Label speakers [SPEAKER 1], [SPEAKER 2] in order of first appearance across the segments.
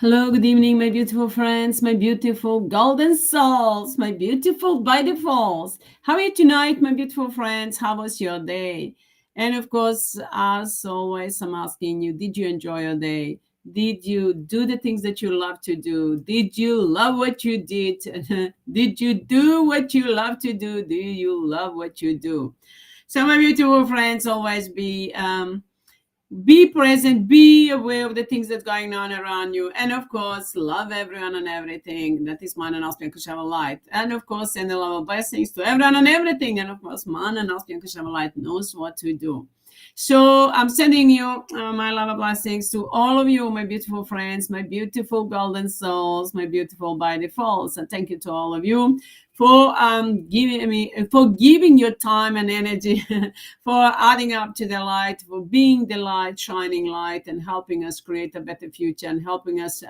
[SPEAKER 1] Hello, good evening, my beautiful friends, my beautiful golden souls, my beautiful by defaults. How are you tonight, my beautiful friends? How was your day? And of course, as always, I'm asking you, did you enjoy your day? Did you do the things that you love to do? Did you love what you did? Did you do what you love to do? Do you love what you do? So, my beautiful friends, always be present, be aware of the things that's going on around you, and of course love everyone and everything that is man and Austrian Kushava light, and of course send the love of blessings to everyone and everything, and of course man and Austrian Kushava light knows what to do. So I'm sending you my love and blessings to all of you, my beautiful friends, my beautiful golden souls, my beautiful by defaults, and thank you to all of you for giving your time and energy, for adding up to the light, for being the light, shining light, and helping us create a better future, and helping us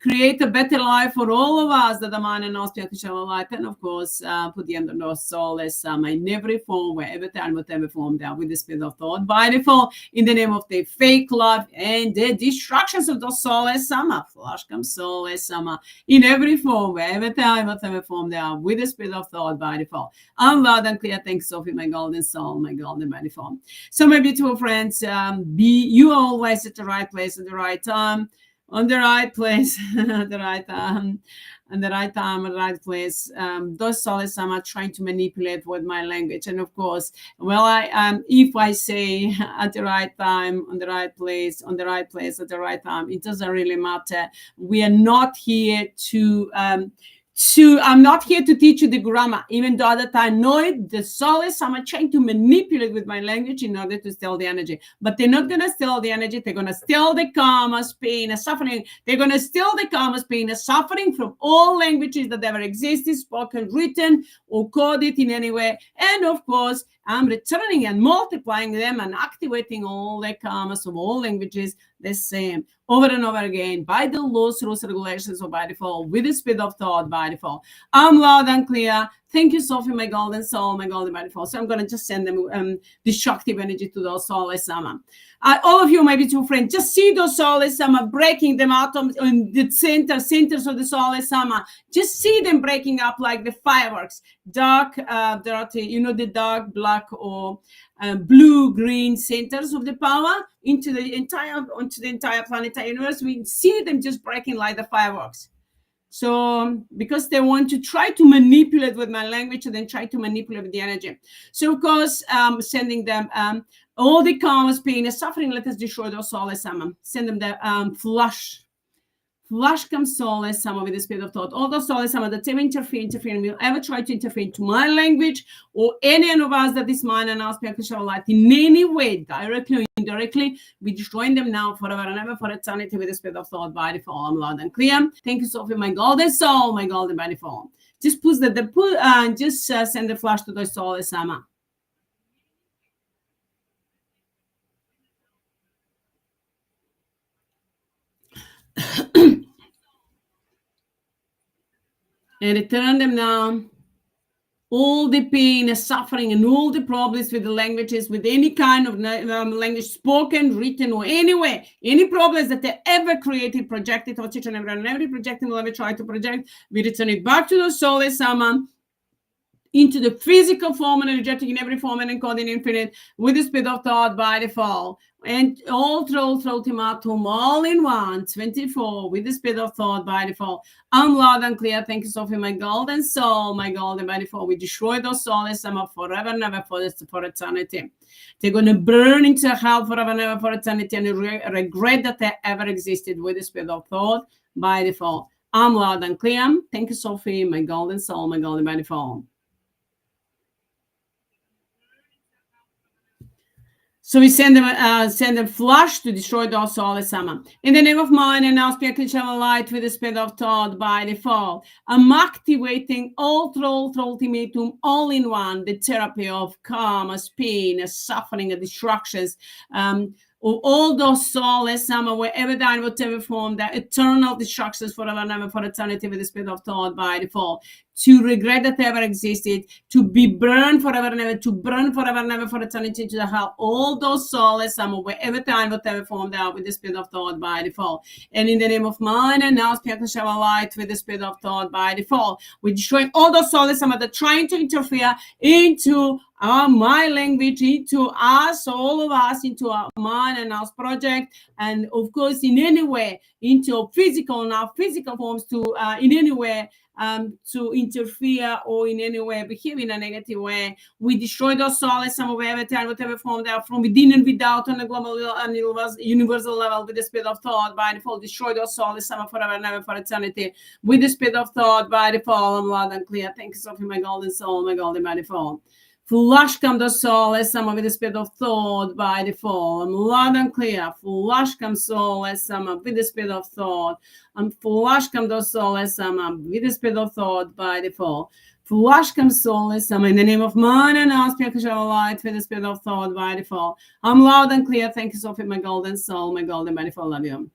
[SPEAKER 1] create a better life for all of us that are man and Austrian Kushava light, and of course put the end of those soulless in every form, wherever time, whatever form they are, with the spirit of thought by default, in the name of the fake love and the distractions of those soulless flash comes soulless in every form, wherever time, whatever form they are, with the spirit of thought by default. I'm loud and clear. Thanks, Sophie, my golden soul, my golden by default. So, my beautiful friends, you are always at the right place at the right time, on the right place, at the right time, and the right time, at the right place. Those souls are trying to manipulate with my language, and of course, if I say at the right time, on the right place, on the right place at the right time, it doesn't really matter. We are not here I'm not here to teach you the grammar, even though that I know it. The soulless, I'm trying to manipulate with my language in order to steal the energy. But they're not going to steal the energy. They're going to steal the karma, pain, and suffering. They're going to steal the karma, pain, and suffering from all languages that ever existed, spoken, written, or coded in any way. And of course, I'm returning and multiplying them and activating all the karmas of all languages the same over and over again by the laws, rules, regulations of by default, with the speed of thought by default. I'm loud and clear. Thank you, Sophie, my golden soul, my golden by default. So I'm going to just send them destructive energy to those soulless all of you, my beautiful friends, just see those soulless breaking them out in the centers of the soulless just see them breaking up like the fireworks, dark, dirty, the dark, black, or blue, green centers of the power onto the entire planetary universe. We see them just breaking like the fireworks. So because they want to try to manipulate with my language and then try to manipulate with the energy. So of course, sending them all the karmas, pain, and suffering. Let us destroy those soulless send them the flush comes soulless with the spirit of thought. All those soulless that ever interfere, will ever try to interfere into my language or any of us that is mine and our spiritual light in any way, directly or indirectly, we destroy them now forever and ever for eternity with the spirit of thought by default. I'm loud and clear. Thank you, Sophie, my golden soul, my golden by default. Just push send the flash to the soulless and return them now. All the pain and suffering and all the problems with the languages, with any kind of language, spoken, written, or anyway, any problems that they ever created, projected, or teach and every projecting will ever try to project, we return it back to the soulless into the physical form and energetic in every form and encoding infinite with the speed of thought by default. And all through ultimatum, all in one, 24 with the speed of thought by default. I'm loud and clear. Thank you, Sophie, my golden soul, my golden by default. We destroy those souls forever and ever for eternity. They're going to burn into hell forever and ever for eternity and regret that they ever existed with the speed of thought by default. I'm loud and clear. Thank you, Sophie, my golden soul, my golden by default. So we send them flush to destroy those soulless in the name of mine and now speak light with the spirit of thought by default. I'm activating all through ultimatum, all in one, the therapy of karma, pain, suffering, and distractions. all those soulless summer, wherever that, whatever form, that eternal destructions forever and ever for eternity with the spirit of thought by default, to regret that they ever existed, to be burned forever and ever, to burn forever and ever for eternity to the hell, all those soulless summer, wherever time, whatever form they are with the spirit of thought by default. And in the name of mine and now, Spirit of light with the spirit of thought by default, we're destroying all those soulless summer that are trying to interfere into my language, into us, all of us, into our mind and our project, and of course, in any way, into physical and our physical forms to in any way to interfere or in any way behave in a negative way. We destroy those souls, some of every time, whatever form they are, from within and without, on a global and universal level, with the spirit of thought by default. Destroy those souls, some forever and ever for eternity, with the spirit of thought by default. I'm loud and clear. Thank you, Sophie, my golden soul, my golden by default. Flush come the soul as some with the spirit of thought by default. I'm loud and clear. Flush come soul as some with the spirit of thought. Flush come the soul as some with the spirit of thought by default. Flush come soul as some in the name of mine and our spiritual light with the spirit of thought by default. I'm loud and clear. Thank you, Sophie, my golden soul, my golden by default. Love you.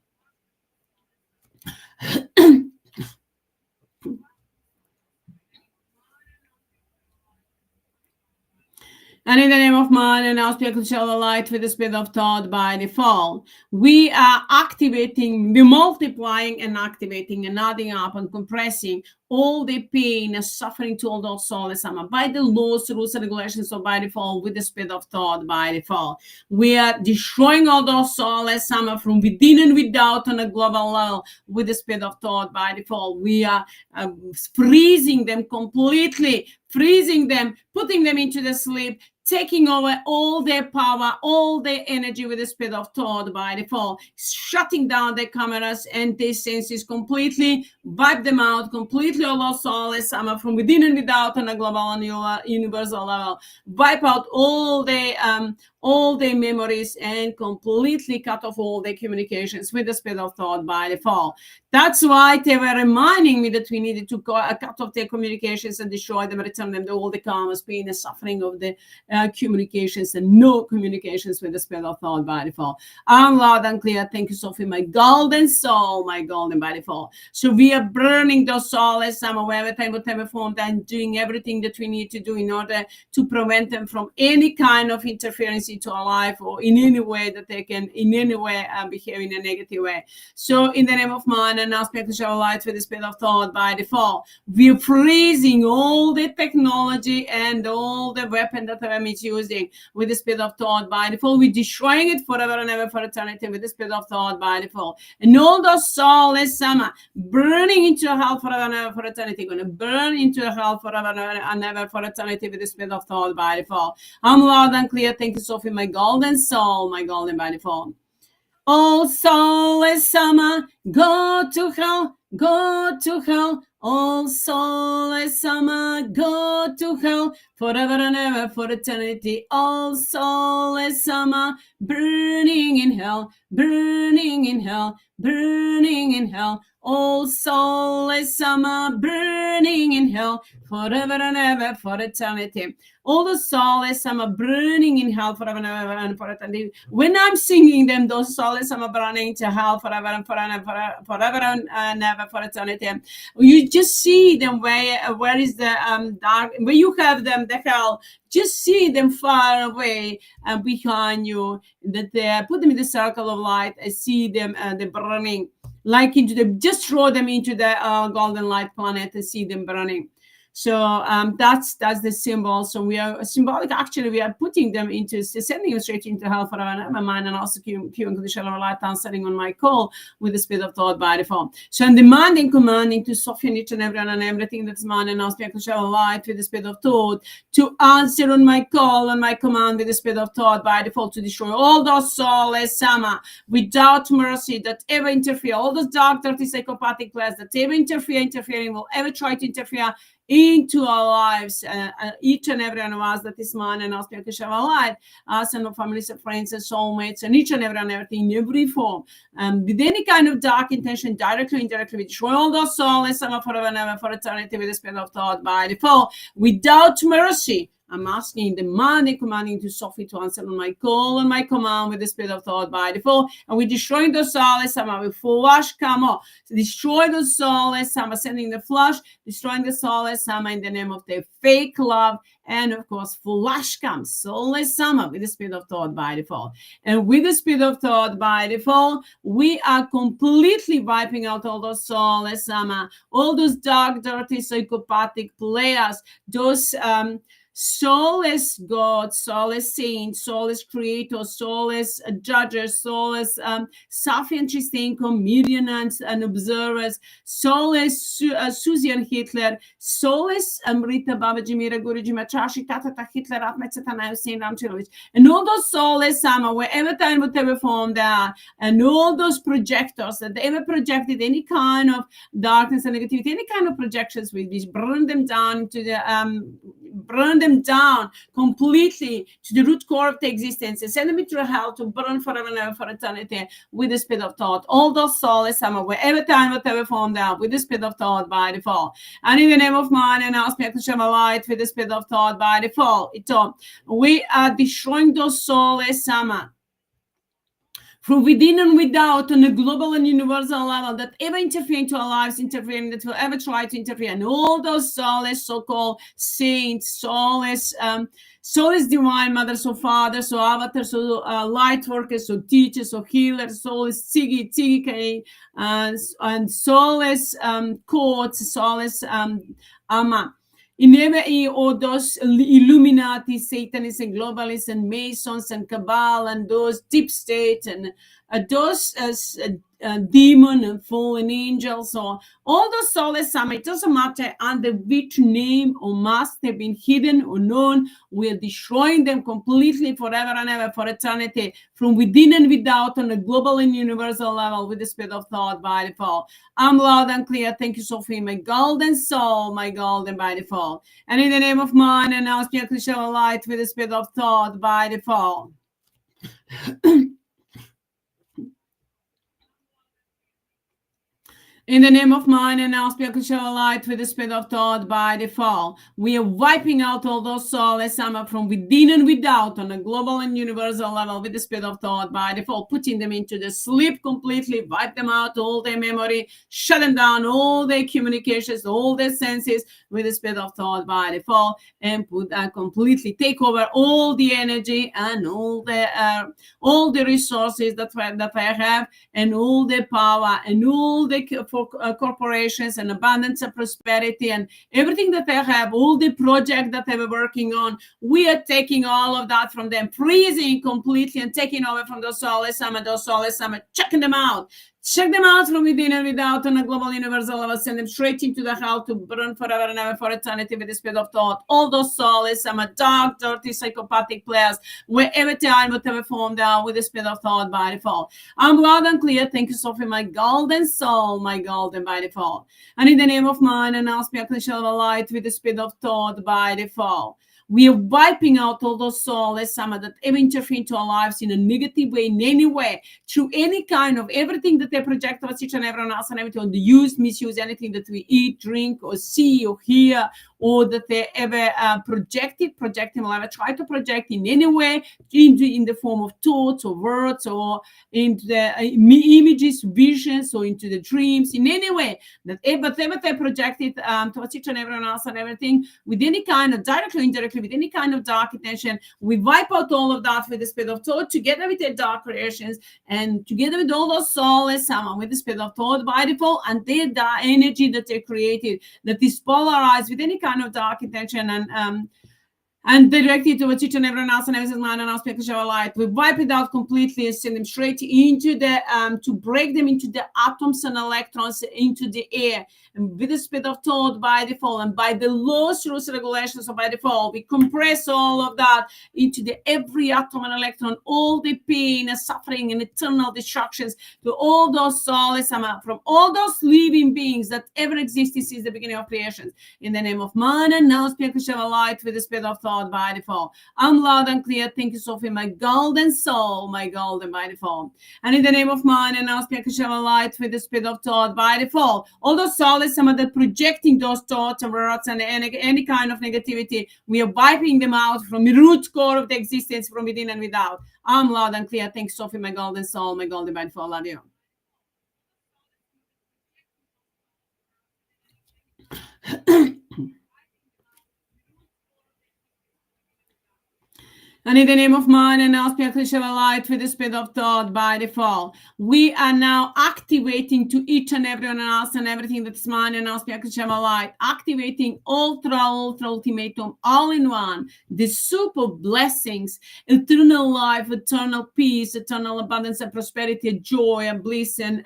[SPEAKER 1] And in the name of mine and our spiritual light with the spirit of thought by default, we are activating, we're multiplying and activating and adding up and compressing all the pain and suffering to all those souls by the laws, rules, and regulations of by default with the spirit of thought by default. We are destroying all those souls from within and without on a global level with the spirit of thought by default. We are freezing them completely, freezing them, putting them into the sleep, taking over all their power, all their energy with the spirit of thought by default, shutting down their cameras and their senses completely, wipe them out completely, all those souls from within and without on a global and universal level, wipe out all their memories and completely cut off all their communications with the spirit of thought by default. That's why they were reminding me that we needed to cut off their communications and destroy them, return them to all the karmas, pain and suffering of the communications, and no communications with the spirit of thought by default. I'm loud and clear. Thank you, Sophie, my golden soul, my golden by default. So we are burning those souls, whatever time, whatever form, and doing everything that we need to do in order to prevent them from any kind of interference into our life or in any way that they can in any way behave in a negative way. So in the name of mine and our spiritual light with the spirit of thought by default, we're freezing all the technology and all the weapon that I'm using with the spirit of thought by default. We're destroying it forever and ever for eternity with the spirit of thought by default. And all those souls burning into hell forever and ever for eternity, going to burn into hell forever and ever for eternity with the spirit of thought by default. I'm loud and clear. Thank you, Sophie, my golden soul, my golden by default. All souls go to hell, go to hell. All souls go to hell forever and ever for eternity. All souls burning in hell, burning in hell, burning in hell. All souls burning in hell forever and ever for eternity. All the souls burning in hell forever and ever and for eternity. When I'm singing them, those souls are burning to hell forever and forever and ever for eternity. You just see them where is the dark, where you have them, the hell. Just see them far away and behind you. That they put them in the circle of light. I see them, they're burning. Like into the, just throw them into the golden light planet and see them burning. So that's the symbol. So we are symbolic. Actually, we are putting them into, sending them straight into hell forever and ever, mind and also pure unconditional light answering on my call with the spirit of thought by default. So I'm demanding, commanding to Sophie and each and everyone and everything that's mine and also unconditional light with the spirit of thought to answer on my call and my command with the spirit of thought by default to destroy all those souls without mercy that ever interfere, all those dark, dirty, psychopathic players that ever interfering, will ever try to interfere into our lives, each and every one of us that is mine and our spiritual life, us and our families and friends and soulmates, and each and every one, everything in every form, with any kind of dark intention, directly, indirectly, we destroy all those souls forever and ever for eternity with the spirit of thought by default, without mercy. I'm asking, demanding, commanding to Sophie to answer on my call and my command with the spirit of thought by default. And we're destroying the soulless, we flush, come on. So destroy the soulless, sending the flush, destroying the soulless, in the name of the fake love. And of course, flush comes, soulless, with the spirit of thought by default. And with the spirit of thought by default, we are completely wiping out all those soulless, all those dark, dirty, psychopathic players, those soulless gods, soulless saints, soulless creators, soulless judges, soulless self-interesting comedians and observers, soulless Susie and Hitler, soulless Rita Babaji Mira Guruji Machashi Tata Hitler Atmetsetana Hussein Ramchirovich, and all those soulless wherever time, whatever form they are, and all those projectors that they ever projected any kind of darkness and negativity, any kind of projections, we burn them down to the burn them down completely to the root core of the existence and send them into hell to burn forever and ever for eternity with the spirit of thought. All those souls, wherever time, whatever form they are, with the spirit of thought by default. And in the name of mine and our spirit to shine a light with the spirit of thought by default. We are destroying those souls, from within and without on a global and universal level that ever interfere into our lives, interfering, that will ever try to interfere. And all those soulless so-called saints, soulless divine mother, so father, so avatar, so light workers, so teachers, so healers, soulless Tzigi, and soulless courts, soulless AMMA. In all those Illuminati, Satanists, and globalists, and Masons, and Cabal, and those deep state, and those demon and fallen angels, or all those soulless, it doesn't matter under which name or mask they've been hidden or known, we're destroying them completely forever and ever for eternity, from within and without on a global and universal level with the spirit of thought by default. I'm loud and clear. Thank you, Sophie, my golden soul, my golden by default. And in the name of mine, and now speak to show a light with the spirit of thought by default. In the name of mine and our spiritual light with the spirit of thought by default, we are wiping out all those souls from within and without on a global and universal level with the spirit of thought by default, putting them into the sleep completely, wipe them out, all their memory, shut them down, all their communications, all their senses with the spirit of thought by default, and put completely take over all the energy and all the resources that I have, and all the power and all the corporations and abundance and prosperity and everything that they have, all the project that they were working on, we are taking all of that from them, freezing completely and taking over from those soulless, checking them out. Check them out from within and without on a global universal level. Send them straight into the hell to burn forever and ever for eternity with the spirit of thought. All those souls, dark, dirty, psychopathic players, wherever time, whatever form they are, with the spirit of thought by default. I'm loud and clear. Thank you, Sophie, my golden soul, my golden by default. And in the name of mine, and I'll speak the shell of light with the spirit of thought by default. We are wiping out all those souls that ever interfere into our lives in a negative way, in any way, through any kind of everything that they project of us, each and everyone else, and everything, the use, misuse, anything that we eat, drink, or see, or hear, or that they ever project, will ever try to project in any way, in the form of thoughts or words, or into the images, visions, or into the dreams, in any way, that ever they project it towards each and everyone else and everything, with any kind of, directly or indirectly, with any kind of dark intention, we wipe out all of that with the spirit of thought, together with their dark creations, and together with all those souls, with the spirit of thought by default, and their energy that they created, that is polarized with any kind of dark intention, and directed towards each and everyone else and everyone's mind and aspect of our light. We wipe it out completely and send them straight into the to break them into the atoms and electrons into the air. And with the spirit of thought by default, and by the laws, rules, regulations of by default, we compress all of that into the every atom and electron, all the pain and suffering and eternal destructions to all those souls from all those living beings that ever existed since the beginning of creation. In the name of man and now spirit of light with the spirit of thought thought by default. I'm loud and clear. Thank you, Sophie, my golden soul, my golden by default. And in the name of mine, and ask me to share a light with the speed of thought by default. All those souls, some of the projecting those thoughts and words and any kind of negativity, we are wiping them out from the root core of the existence, from within and without. I'm loud and clear. Thanks, Sophie, my golden soul, my golden by default. Love you. And in the name of mine and auspicious shall light with the speed of thought by default. We are now activating to each and everyone else and everything that is mine and auspicious shall light, activating ultra ultimatum, all in one, the super blessings, eternal life, eternal peace, eternal abundance and prosperity, joy and bliss and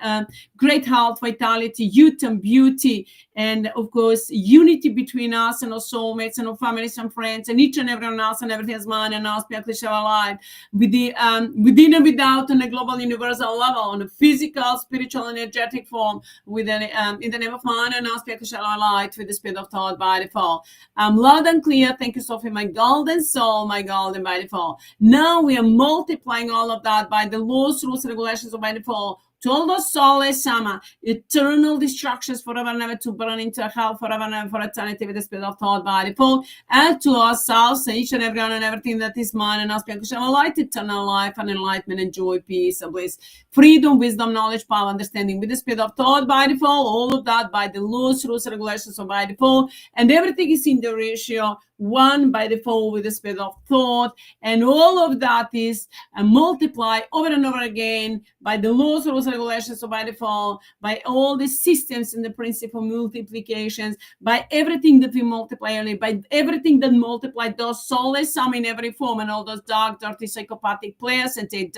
[SPEAKER 1] great health, vitality, youth and beauty, and of course unity between us and our soulmates and our families and friends and each and everyone else and everything is mine and us alive with the within and without on a global universal level, on a physical, spiritual, energetic form, with an in the name of mine and us light with the speed of thought by default. Loud and clear. Thank you, Sophie, my golden soul, my golden by default. Now we are multiplying all of that by the laws, rules, regulations of by default. To all those soulless Amma, eternal destructions forever and ever, to burn into hell forever and ever for eternity with the spirit of thought by default, and to ourselves and each and everyone and everything that is mine and us, shall light, eternal life and enlightenment and joy, peace and bliss, freedom, wisdom, knowledge, power, understanding with the spirit of thought by default, all of that by the laws, rules, regulations of by default, and everything is in the ratio 1 by default with the spirit of thought, and all of that is multiplied over and over again by the laws, rules, regulations of by default, by all the systems and the principle multiplications, by everything that we multiply, by everything that multiply those soulless some in every form, and all those dark, dirty, psychopathic players and the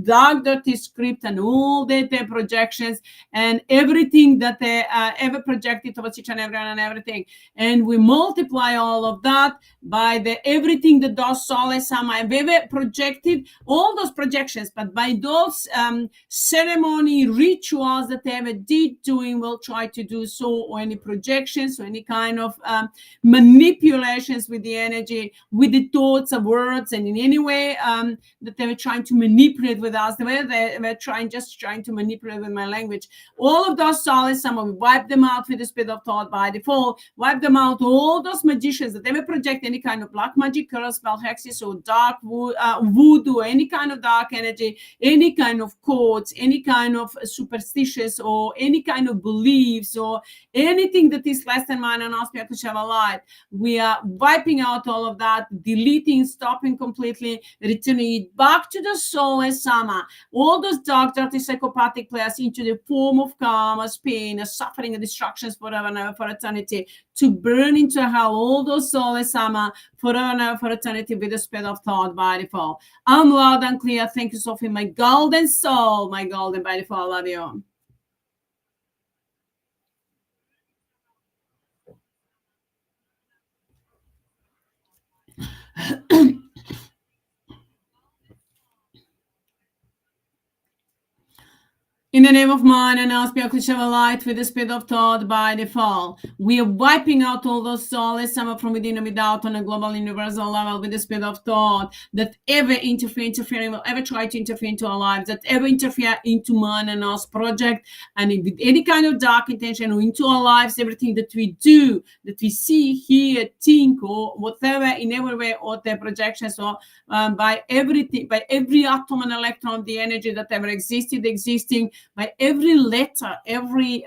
[SPEAKER 1] dark, dirty script and all the projections and everything that they ever projected towards each and everyone and everything, and we multiply all of that by the everything that those soulless some have ever projected, all those projections, but by those ceremony rituals that they ever did doing, will try to do so, or any projections or any kind of manipulations with the energy, with the thoughts of words, and in any way that they were trying to manipulate with us, the way they were trying to manipulate with my language, all of those soulless some, we wipe them out with the spirit of thought by default, wipe them out, all those magicians that ever project any kind of black magic, curse, spell, hexes, or dark voodoo, any kind of dark energy, any kind of codes, any kind of superstitious or any kind of beliefs or anything that is less than mine and auspicious light. We are wiping out all of that, deleting, stopping completely, returning it back to the soulless Amma, all those dark, dirty, psychopathic players into the form of karma, pain, suffering, and destructions forever and ever for eternity, to burn into hell all those soulless Amma forever and ever for eternity with the spirit of thought by default. I'm loud and clear. Thank you, Sophie, my golden soul, my golden by default. I love you. In the name of mine and auspicious light with the spirit of thought by default, we are wiping out all those soulless Amma from within and without on a global universal level with the spirit of thought that ever interfering, will ever try to interfere into our lives, that ever interfere into mine and us project, and with any kind of dark intention or into our lives, everything that we do, that we see, hear, think, or whatever, in every way, or their projections, or by everything, by every atom and electron of the energy that ever existing, by every letter, every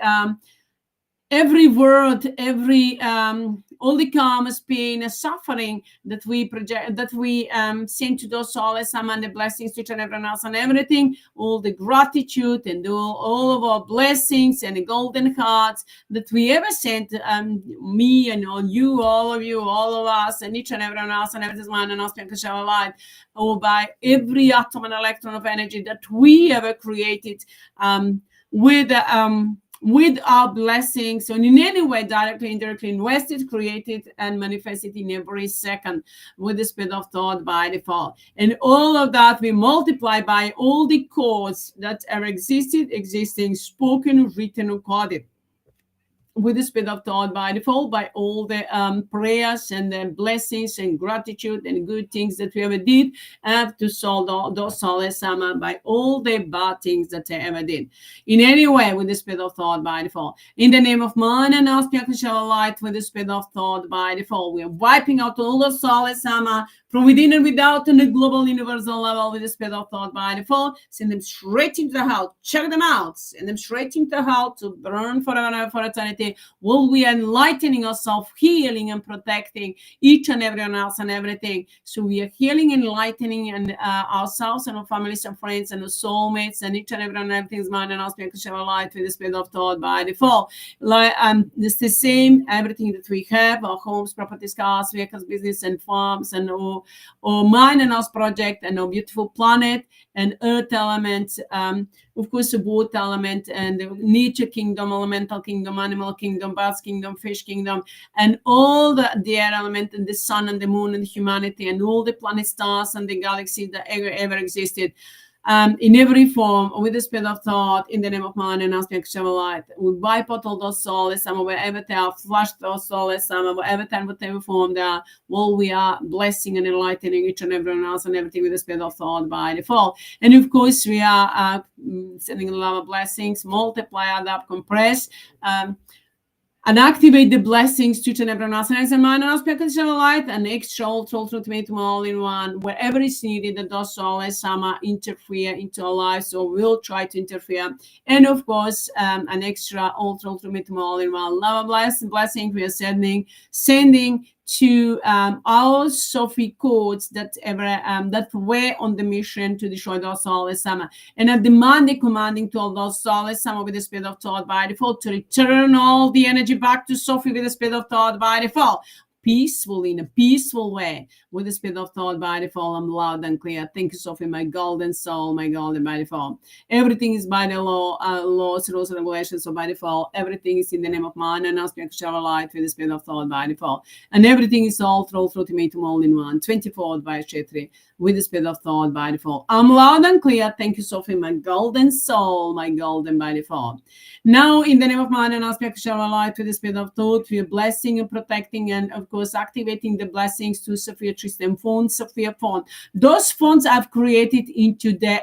[SPEAKER 1] word, every all the karmas, pain, suffering that we project, that we send to those souls, and the blessings to each and everyone else and everything, all the gratitude and all of our blessings and the golden hearts that we ever sent, me and all you, all of us, and each and everyone else and everyone and us, because our life, or by every atom and electron of energy that we ever created, with our blessings, and in any way, directly, indirectly, invested, created, and manifested in every second with the spirit of thought by default. And all of that we multiply by all the codes that are existing, spoken, written, or coded. with the speed of thought by default, by all the prayers and the blessings and gratitude and good things that we ever did, have to solve those soulless Amma by all the bad things that I ever did. In any way, with the speed of thought by default. In the name of man and our light, with the speed of thought by default, we are wiping out all the soulless Amma from within and without on the global universal level with the speed of thought by default. Send them straight into the hell. Check them out. Send them straight into hell to burn forever and ever for eternity. Will we enlightening ourselves, healing and protecting each and everyone else and everything. So we are healing, enlightening and ourselves and our families and friends and our soulmates and each and everyone and everything's mind and us to share a light with the speed of thought by default. Like it's the same, everything that we have, our homes, properties, cars, vehicles, business and farms and our mind and us project and our beautiful planet and earth element, of course the water element and the nature kingdom, elemental kingdom, animal kingdom, birds kingdom, fish kingdom, and all the air element and the sun and the moon and humanity and all the planet stars and the galaxies that ever existed. In every form, with the speed of thought, in the name of man and aspect of light, we wipe out all those souls, some wherever they are, flush those souls, some wherever time, whatever form they are, while we are blessing and enlightening each and everyone else and everything with the speed of thought by default. And of course, we are sending a lot of blessings, multiply, add up, compress, and activate the blessings to each and everyone else. And as a man, light, and extra ultimate all in one, wherever it's needed, that does always Sama interfere into our lives, so we'll try to interfere. And of course, an extra ultimate all in one love blessing we are sending to our SOPHIE codes that were on the mission to destroy those soulless Sama, and are commanding to all those soulless Sama with the speed of thought by default to return all the energy back to SOPHIE with the speed of thought by default. Peacefully, in a peaceful way, with the speed of thought by default. I'm loud and clear. Thank you, Sophie, my golden soul, my golden by default. Everything is by the laws, rules, and regulations. So by default, everything is in the name of man and aspect of light with the speed of thought by default. And everything is all through ultimatum all in one, 24 by HEATRT with the speed of thought by default. I'm loud and clear. Thank you, Sophie, my golden soul, my golden by default. Now, in the name of man and aspect of light with the speed of thought, we are blessing and protecting and of course activating the blessings to Sophia Tristan phone, Sophia phone. Those phones I've created into the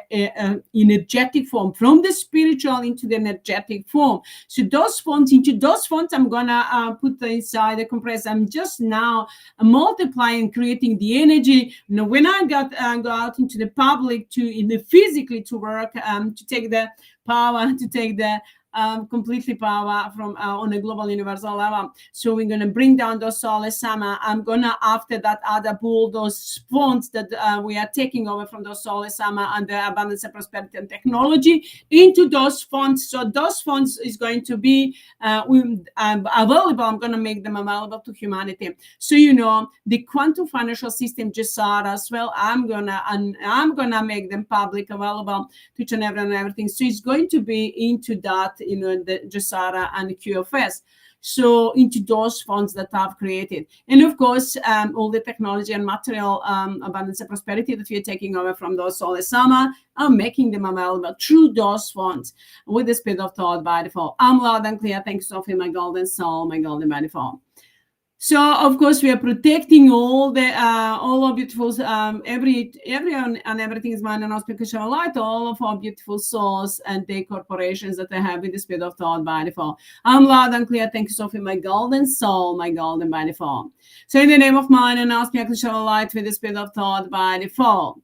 [SPEAKER 1] energetic form, from the spiritual into the energetic form. So those phones, I'm gonna put inside the compressor. I'm just now multiplying, creating the energy. You know, when I go out into the public physically to work, to take the power, to take the completely power from on a global universal level. So we're going to bring down those soulless Sama. I'm going to, after that, pull those funds that we are taking over from those soulless Sama and the abundance and prosperity and technology into those funds. So those funds is going to be available. I'm going to make them available to humanity. So, you know, the quantum financial system GESARA as well, I'm going to make them public, available to each and everything. So it's going to be into that, you know, the GESARA and the QFS. So into those funds that I've created. And of course, all the technology and material abundance and prosperity that we're taking over from those soulless Sama, I'm making them available through those funds with the speed of thought by default. I'm loud and clear. Thanks, Sophie, my golden soul, my golden by default. So of course we are protecting all our beautiful everyone and everything is mine and auspicious light, all of our beautiful souls and the corporations that I have with the speed of thought by default. I'm loud and clear. Thank you, Sophie, my golden soul, my golden by default. So in the name of mine and auspicious light with the speed of thought by default.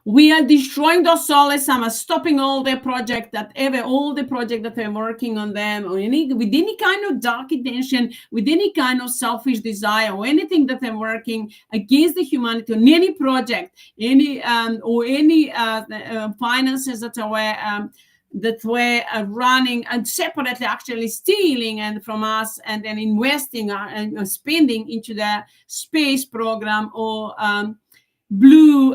[SPEAKER 1] We are destroying those soulless Sama, stopping all the project that they're working on them, or with any kind of dark intention, with any kind of selfish desire, or anything that they're working against the humanity on any project, any finances that were running and separately actually stealing and from us and then investing and spending into the space program or blue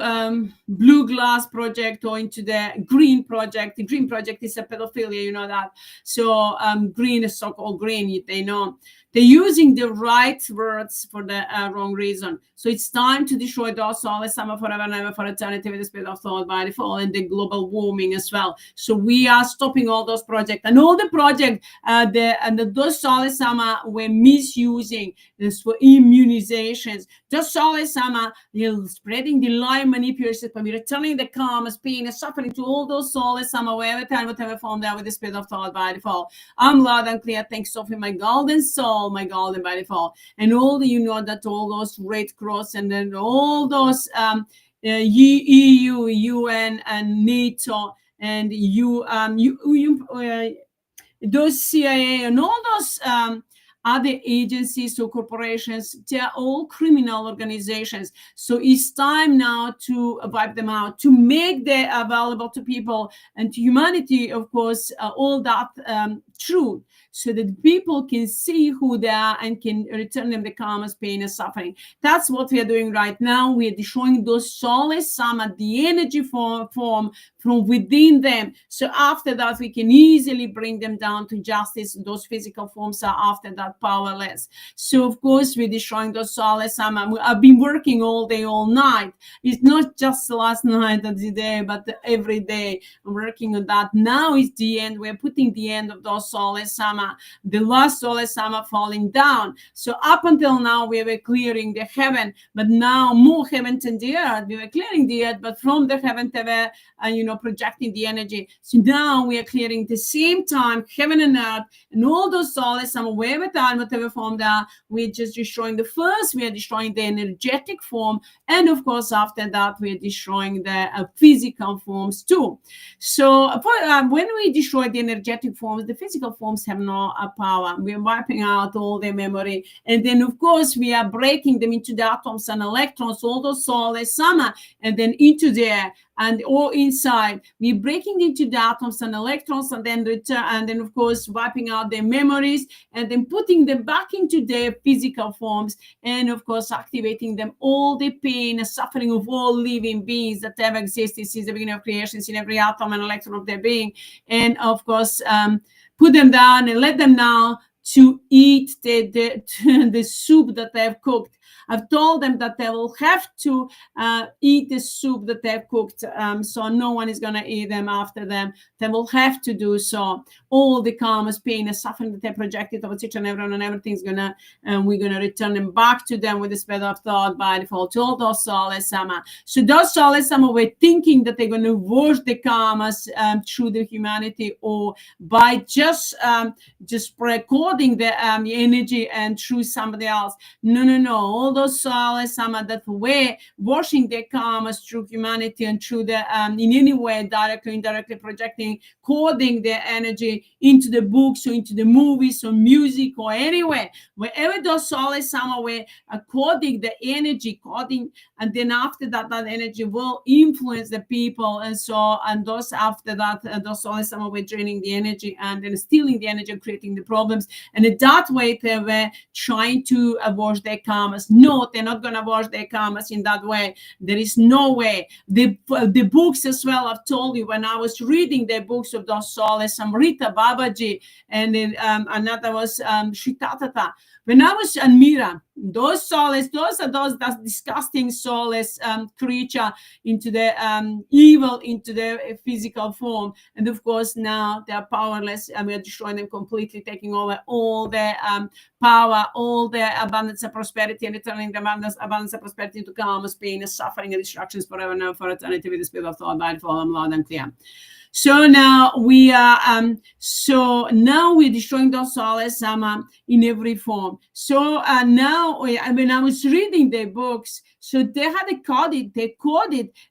[SPEAKER 1] glass project or into the green project. The green project is a pedophilia, you know that. So green is so-called green, they know. They're using the right words for the wrong reason. So it's time to destroy those soulless summer forever and ever for eternity with the spirit of thought by default and the global warming as well. So we are stopping all those projects and all the projects. Those soulless summer were misusing this for immunizations. Those soulless summer, you're spreading the lie manipulation, but we're returning the karmas, pain, and suffering to all those soulless summer, wherever time, whatever form they are with the spirit of thought by default. I'm loud and clear. Thanks, Sophie, my golden soul, my golden by default. And all the, that all those Red Cross and then all those EU, UN, and NATO, and those CIA and all those other agencies or corporations, they're all criminal organizations. So it's time now to wipe them out, to make them available to people and to humanity, of course, all that truth, so that people can see who they are and can return them the karma's pain and suffering. That's what we are doing right now. We are destroying those soulless sama, the energy form from within them. So after that, we can easily bring them down to justice. Those physical forms are after that powerless. So of course, we're destroying those soulless sama. I've been working all day, all night. It's not just last night or today, but every day I'm working on that. Now is the end. We're putting the end of those soulless sama, the last soulless sama falling down. So up until now, we were clearing the heaven, but now more heaven than the earth. We were clearing the earth, but from the heaven they were, projecting the energy. So now we are clearing the same time heaven and earth and all those soulless sama, wherever time, whatever form they are. We're just destroying the first. We are destroying the energetic form, and of course after that we are destroying the physical forms too. So when we destroy the energetic forms, the physical forms have no power. We are wiping out all their memory, and then of course we are breaking them into the atoms and electrons, all those soulless sama, and then into there and all inside. We're breaking into the atoms and electrons, and then return, and then of course wiping out their memories, and then putting them back into their physical forms, and of course activating them all the pain and suffering of all living beings that ever existed since the beginning of creation, in every atom and electron of their being, and of course put them down and let them now to eat the soup that they have cooked. I've told them that they will have to eat the soup that they've cooked, so no one is going to eat them after them. They will have to do so. All the karma's pain and suffering that they projected over each and everyone, and everything's gonna, we're gonna return them back to them with the spirit of thought by default. To all those soulless sama. So those soulless sama were thinking that they're going to wash the karmas through the humanity, or by just recording the energy and through somebody else. No. All those soulless sama that were washing their karmas through humanity and through the in any way, directly, indirectly projecting, coding their energy into the books or into the movies or music or anywhere, wherever those soulless sama were coding the energy, and then after that, that energy will influence the people, and so, and those after that, those soulless sama were draining the energy and then stealing the energy and creating the problems, and in that way they were trying to wash their karmas. No, they're not going to wash their karmas in that way. There is no way. The books as well, I've told you, when I was reading the books of those soulless sama, Rita Babaji, and then another was Shitatata. When I was on Mira, those soulless, that disgusting soulless creature into the evil, into the physical form, and of course now they are powerless, and we are destroying them completely, taking over all their power, all their abundance and prosperity, and returning the abundance and prosperity into karma's pain and suffering and destructions forever and ever for eternity with the spirit of thought by default. I'm loud and clear. So now we are, so now we're destroying those soulless sama in every form. So now, when I was reading their books, so they had coded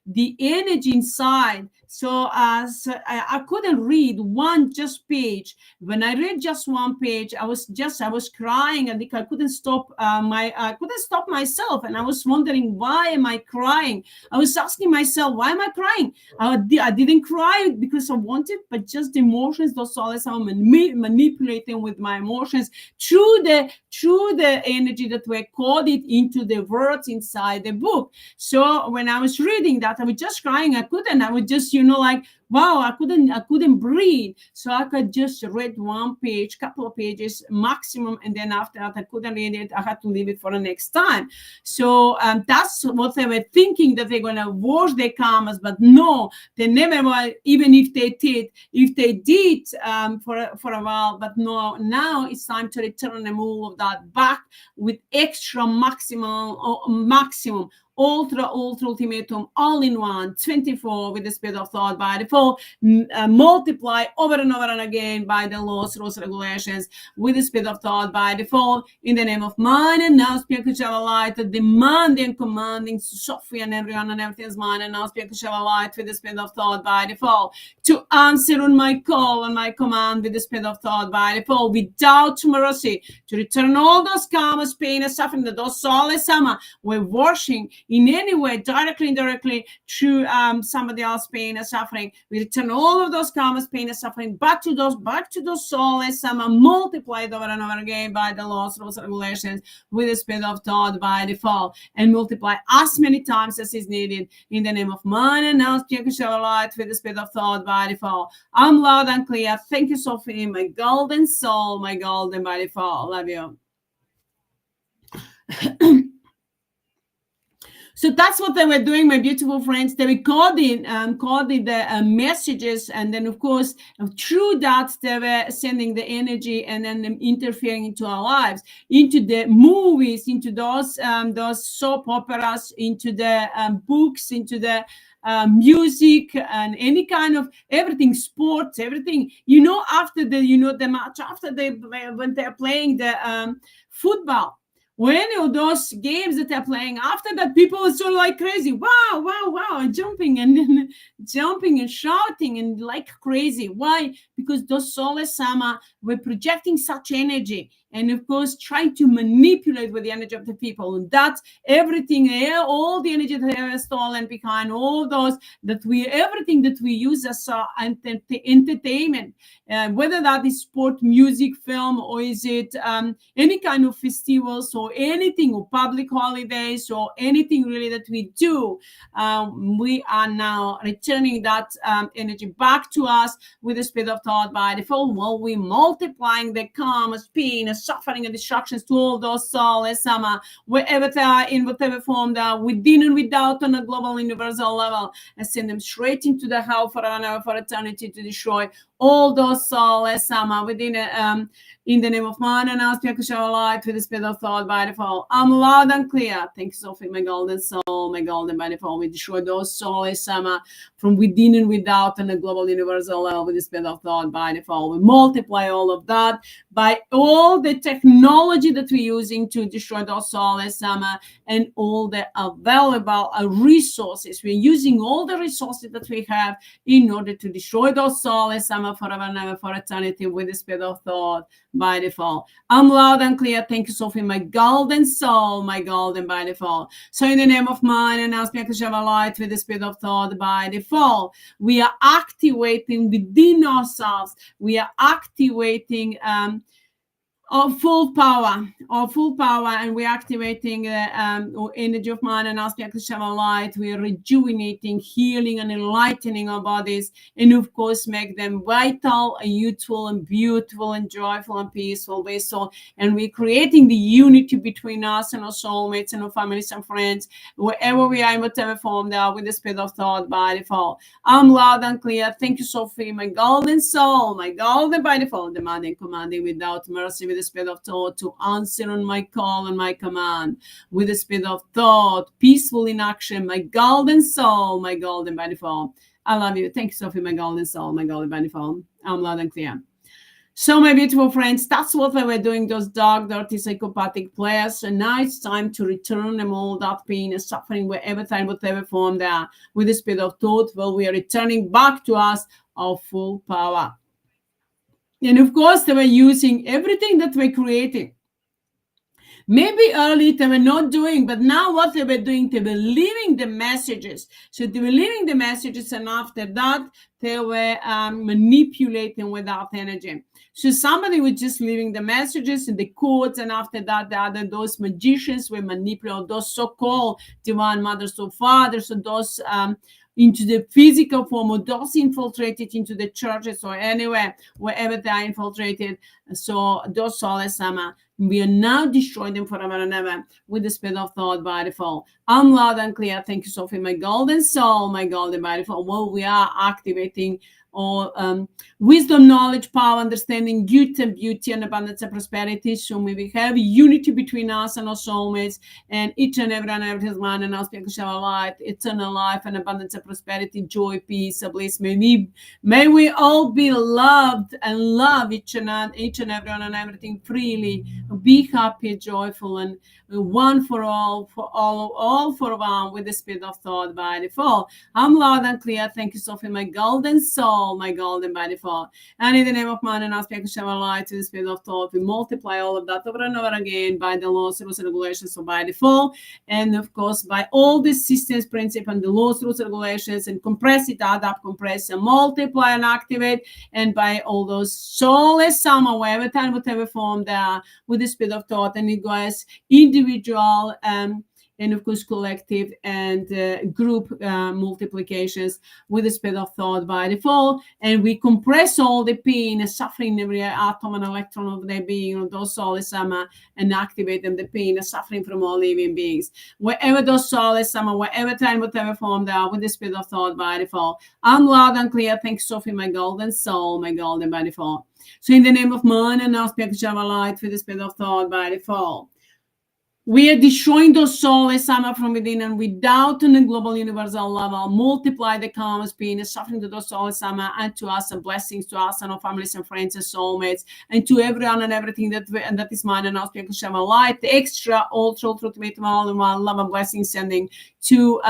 [SPEAKER 1] the energy inside. So I couldn't read one just page. When I read just one page, I was crying, and I couldn't stop myself, and I was wondering, why am I crying? I was asking myself, why am I crying? I didn't cry because I wanted, but just the emotions, those soulless sama manipulating with my emotions through the energy that were coded into the words inside the book. So when I was reading that, I was just crying. I was just like, wow, I couldn't breathe. So I could just read one page, couple of pages maximum, and then after that I couldn't read it. I had to leave it for the next time. So that's what they were thinking, that they're gonna wash their karmas, but no, they never were. Even if they did for a while, but no, now it's time to return them all of that back with extra maximum ultra ultimatum, all in one, 24 with the speed of thought by default, multiply over and over and again by the laws, rules, regulations with the speed of thought by default, in the name of mind and now spiritual light, demanding, commanding Sophie and everyone and everything's mind and now spiritual light with the speed of thought by default, to answer on my call and my command with the speed of thought by default, without mercy, to return all those karmas, pain and suffering that those soulless Amma were washing in any way, directly, indirectly, through somebody else's pain and suffering. We return all of those karmas, pain and suffering back to those soulless Amma, multiplied over and over again by the laws, rules, regulations with the speed of thought by default, and multiply as many times as is needed in the name of mind and now spiritual light with the speed of thought by default. I'm loud and clear. Thank you, Sophie, my golden soul, my golden by default. Love you. So that's what they were doing, my beautiful friends. They recorded the messages, and then of course through that they were sending the energy and then interfering into our lives, into the movies, into those soap operas, into the books, into the music and any kind of everything, sports, everything. After the match, when they're playing the football. When those games that they're playing, after that, people are sort of like crazy. Wow, wow, wow, and jumping and shouting and like crazy. Why? Because those soulless Amma were projecting such energy, and of course trying to manipulate with the energy of the people. And that's everything, all the energy that they have stolen behind all those everything that we use as entertainment, whether that is sport, music, film, or is it any kind of festivals or anything, or public holidays, or anything really that we do. We are now returning that energy back to us with the speed of thought by default. Well, we're multiplying the karma, pain, suffering, and destructions to all those soulless Amma, wherever they are, in whatever form they are, within and without, on a global universal level, and send them straight into the hell for eternity to destroy all those soulless Amma within in the name of mind and now spiritual light with the speed of thought by default. I'm loud and clear. Thank you, Sophie, my golden soul, my golden by default. We destroy those soulless Amma from within and without on a global universal level with the speed of thought by default. We multiply all of that by all the technology that we're using to destroy those soulless Amma and all the available resources. We're using all the resources that we have in order to destroy those soulless Amma forever and ever for eternity with the speed of thought by default. I'm loud and clear. Thank you, Sophie, my golden soul, my golden by default. So in the name of mine and now spiritual light with the speed of thought by default, we are activating within ourselves. We are activating our full power, and we're activating the energy of mind and aspect of Shama light. We are rejuvenating, healing, and enlightening our bodies, and of course, make them vital, and youthful, and beautiful, and joyful, and peaceful. And we're creating the unity between us and our soulmates and our families and friends, wherever we are, in whatever form they are, with the speed of thought by default. I'm loud and clear. Thank you, Sophie, my golden soul, my golden by default, demanding, commanding without mercy, with the speed of thought, to answer on my call and my command with the speed of thought, peaceful in action, my golden soul, my golden by default. I love you. Thank you, Sophie, my golden soul, my golden by default. I'm loud and clear. So, my beautiful friends, that's what we were doing, those dark, dirty, psychopathic players. And now it's time to return them all, that pain and suffering, wherever time, whatever form they are, with the speed of thought. Well, we are returning back to us our full power. And of course, they were using everything that we're creating. Maybe early they were not doing, but now what they were doing, they were leaving the messages. So they were leaving the messages, and after that, they were manipulating with that energy. So somebody was just leaving the messages and the quotes, and after that, those magicians will manipulate those so-called divine mothers or fathers, or those into the physical form, or those infiltrated into the churches or anywhere, wherever they are infiltrated. So those soulless AMMA, we are now destroying them forever and ever with the spirit of thought by default. I'm loud and clear. Thank you, Sophie, my golden soul, my golden by default. Well, we are activating all wisdom, knowledge, power, understanding, youth and beauty, and abundance and prosperity. So may we have unity between us and our soulmates, and each and every one of his mind and our spiritual light, eternal life, and abundance and prosperity, joy, peace, and bliss. May we all be loved and love each and every one and everything freely. Be happy, joyful, and one for all for one, with the spirit of thought by default. I'm loud and clear. Thank you, Sophie, my golden soul, my golden by default. And in the name of man and aspect of light to the spirit of thought, we multiply all of that over and over again by the laws, rules, and regulations, so by default, and of course by all the systems, principle, and the laws, rules, and regulations, and compress it, adapt, compress, and multiply and activate, and by all those soulless AMMA, wherever time, whatever form they are, with the spirit of thought, and it goes individual and of course collective and group multiplications with the spirit of thought by default, and we compress all the pain and suffering in every atom and electron of their being, of those soulless AMMA, and activate them, the pain and suffering from all living beings, wherever those soulless AMMA, whatever time, whatever form they are, with the spirit of thought by default. I'm loud and clear. Thanks, Sophie, my golden soul, my golden by default. So in the name of man and aspect of light, with the spirit of thought by default, we are destroying those soulless AMMA from within, and without on a global universal level, multiply the karma's pain and suffering to those soulless AMMA, and to us, and blessings to us and our families and friends and soulmates, and to everyone and everything that is mine and aspect of light, the extra, ultra, ultimate, all in one love and blessings sending to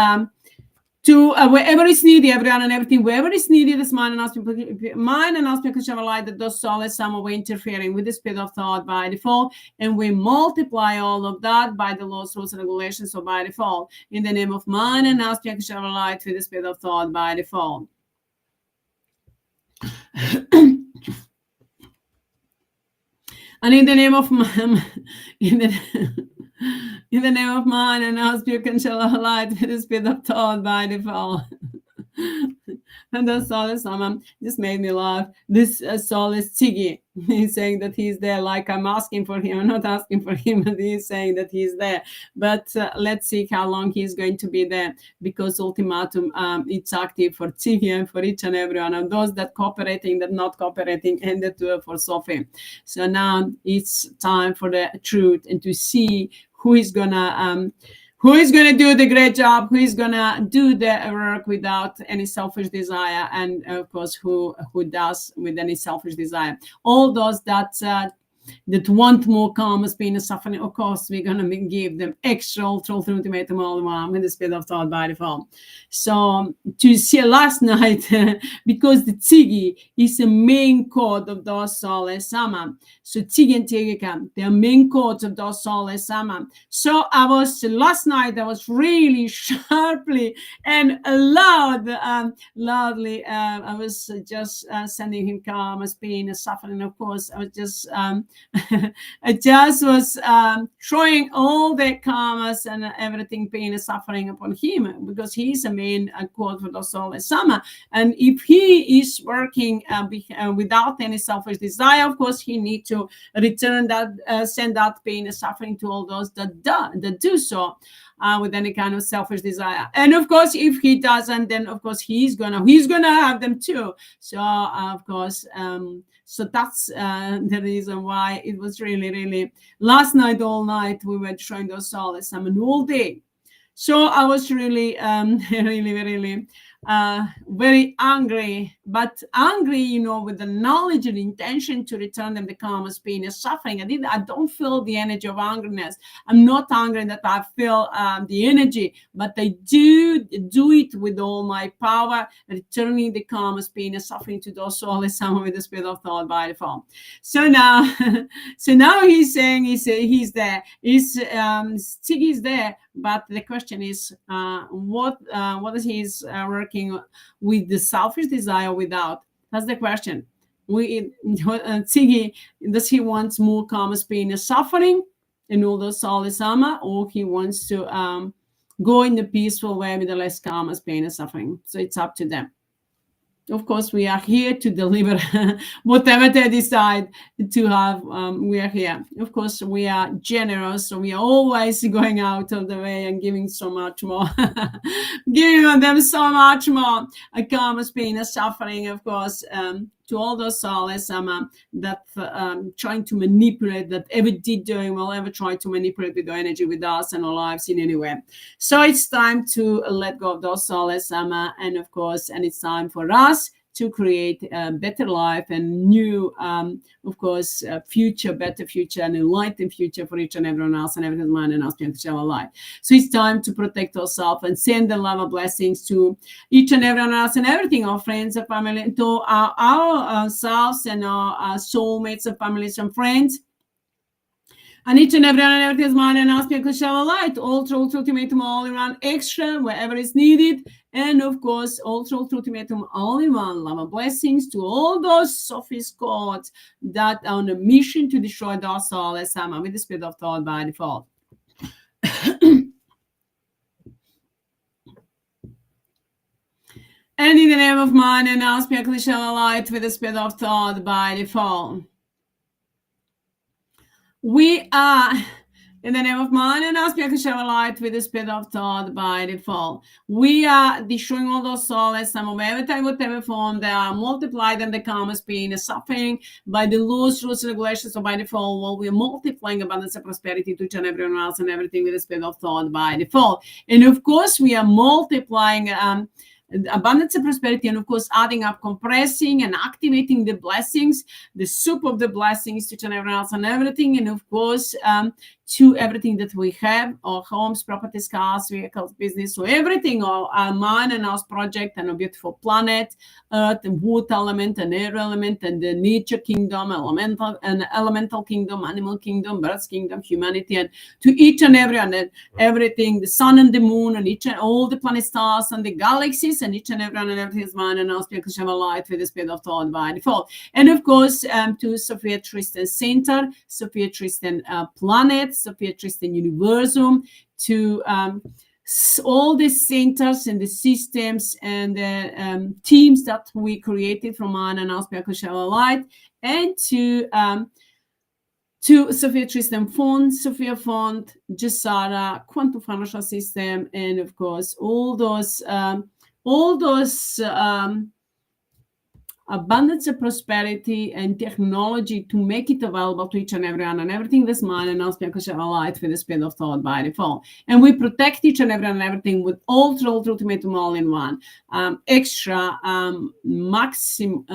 [SPEAKER 1] wherever it's needed, everyone and everything, wherever it's needed, is mine and aspect of light, that those soulless AMMA were interfering with the spirit of thought by default, and we multiply all of that by the laws, rules, and regulations, so by default, in the name of mine and aspect of light, with the spirit of thought by default. And in the name of in the name of man and our spirit shall light, with the spirit of thought by default. And the soulless AMMA just made me laugh. This soulless Tiggy, he's saying that he's there, like I'm asking for him. I'm not asking for him, but he's saying that he's there. But let's see how long he's going to be there, because ultimatum, it's active for Tiggy and for each and every one of those that cooperating, that not cooperating, and the two for Sophie. So now it's time for the truth, and to see who is gonna do the great job, who is gonna do the work without any selfish desire, and of course who does with any selfish desire. All those that want more karma's pain and suffering, of course we're gonna give them extra ultimatum all in one, with the spirit of thought by default. So to see last night, because the Tiggy is the main code of those soulless AMMA. So Tiggy and Tigika, they are main codes of those soulless AMMA. So last night I was really sharply and loudly, I was just sending him karma's pain and suffering. Of course, I was just I just was throwing all the karmas and everything, pain and suffering upon him, because he's a main code for the soulless AMMA. And if he is working without any selfish desire, of course he needs to return that, send that pain and suffering to all those that do so. With any kind of selfish desire. And of course, if he doesn't, then of course he's gonna have them too. So of course, so that's the reason why it was really last night, all night we were trying those soulless AMMA all day. So I was really really very angry, but angry, with the knowledge and intention to return them the karma's pain and suffering. I don't feel the energy of angriness. I'm not angry that I feel the energy, but I do it with all my power, returning the karma's pain and suffering to those soulless AMMA with the spirit of thought by default. So now, he's saying he's there. Stiggy's there, but the question is, what is his working with the selfish desire without? That's the question. Tiggy, does he wants more karma, pain, and suffering, and all those soulless AMMA, or he wants to go in the peaceful way with the less karma, pain, and suffering. So it's up to them. Of course, we are here to deliver whatever they decide to have. We are here. Of course, we are generous, so we are always going out of the way and giving so much more, giving them so much more karma, pain, and suffering. Of course, to all those souls that trying to manipulate, that ever did doing well, ever try to manipulate with the energy with us and our lives in any way. So it's time to let go of those souls, and of course, and it's time for us to create a better life and new, of course, future, better future, and enlightened future for each and everyone else and everything man and us to share our life. So it's time to protect ourselves and send the love and blessings to each and everyone else and everything, our friends and family, to ourselves and our soulmates and families and friends. And each and everyone and everything is mine and ask me to share a light, all truth, ultimatum, all in one, extra, wherever is needed. And of course, all truth, ultimatum, all in one, love and blessings to all those Sophie's gods that are on a mission to destroy the soulless with the spirit of thought by default. And in the name of mine and ask me to share a light with the spirit of thought by default. We are, in the name of mine and ask me to share a light with the spirit of thought by default. We are destroying all those souls, some of every time, whatever form, they are multiplied and the karma, pain, and suffering by the laws, rules, and regulations. So by default, well, we are multiplying abundance and prosperity to each and everyone else and everything with the spirit of thought by default. And of course, we are multiplying abundance and prosperity, and of course adding up, compressing and activating the blessings, the soup of the blessings to each and everyone else and everything, and of course to everything that we have, our homes, properties, cars, vehicles, business, so everything, our mind and our project and a beautiful planet, earth and wood element and air element and the nature kingdom, elemental kingdom, animal kingdom, birds kingdom, humanity, and to each and everyone and everything, the sun and the moon and each and all the planet stars and the galaxies and each and everyone and everything is mine and our spiritual light with the spirit of thought by default. And of course to Sophia Tristan Center, Sophia Tristan Planet, Sophia Tristan Universum, to all the centers and the systems and the teams that we created from mine and our spiritual light, and to Sophia Tristan Fund, Sophia Fund, Gesara, Quantum Financial System, and of course all those abundance of prosperity and technology to make it available to each and everyone and everything that's mine and our spiritual light with the spirit of thought by default. And we protect each and everyone and everything with ultimatum all in one, extra maximum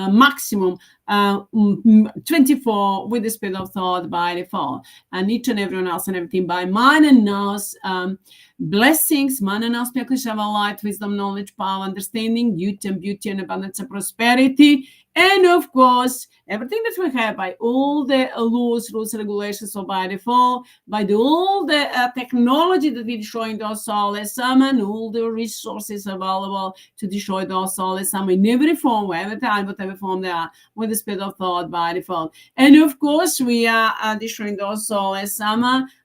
[SPEAKER 1] 24 with the spirit of thought by default, and each and everyone else and everything by mine and ours blessings, man and our spiritual light, wisdom, knowledge, power, understanding, beauty and abundance and prosperity. And of course, everything that we have by all the laws, rules, regulations, so by default, by all the technology that we destroy in those soulless and all the resources available to destroy those soulless in every form, whatever time, whatever form they are, with the spirit of thought by default. And of course, we are destroying those soulless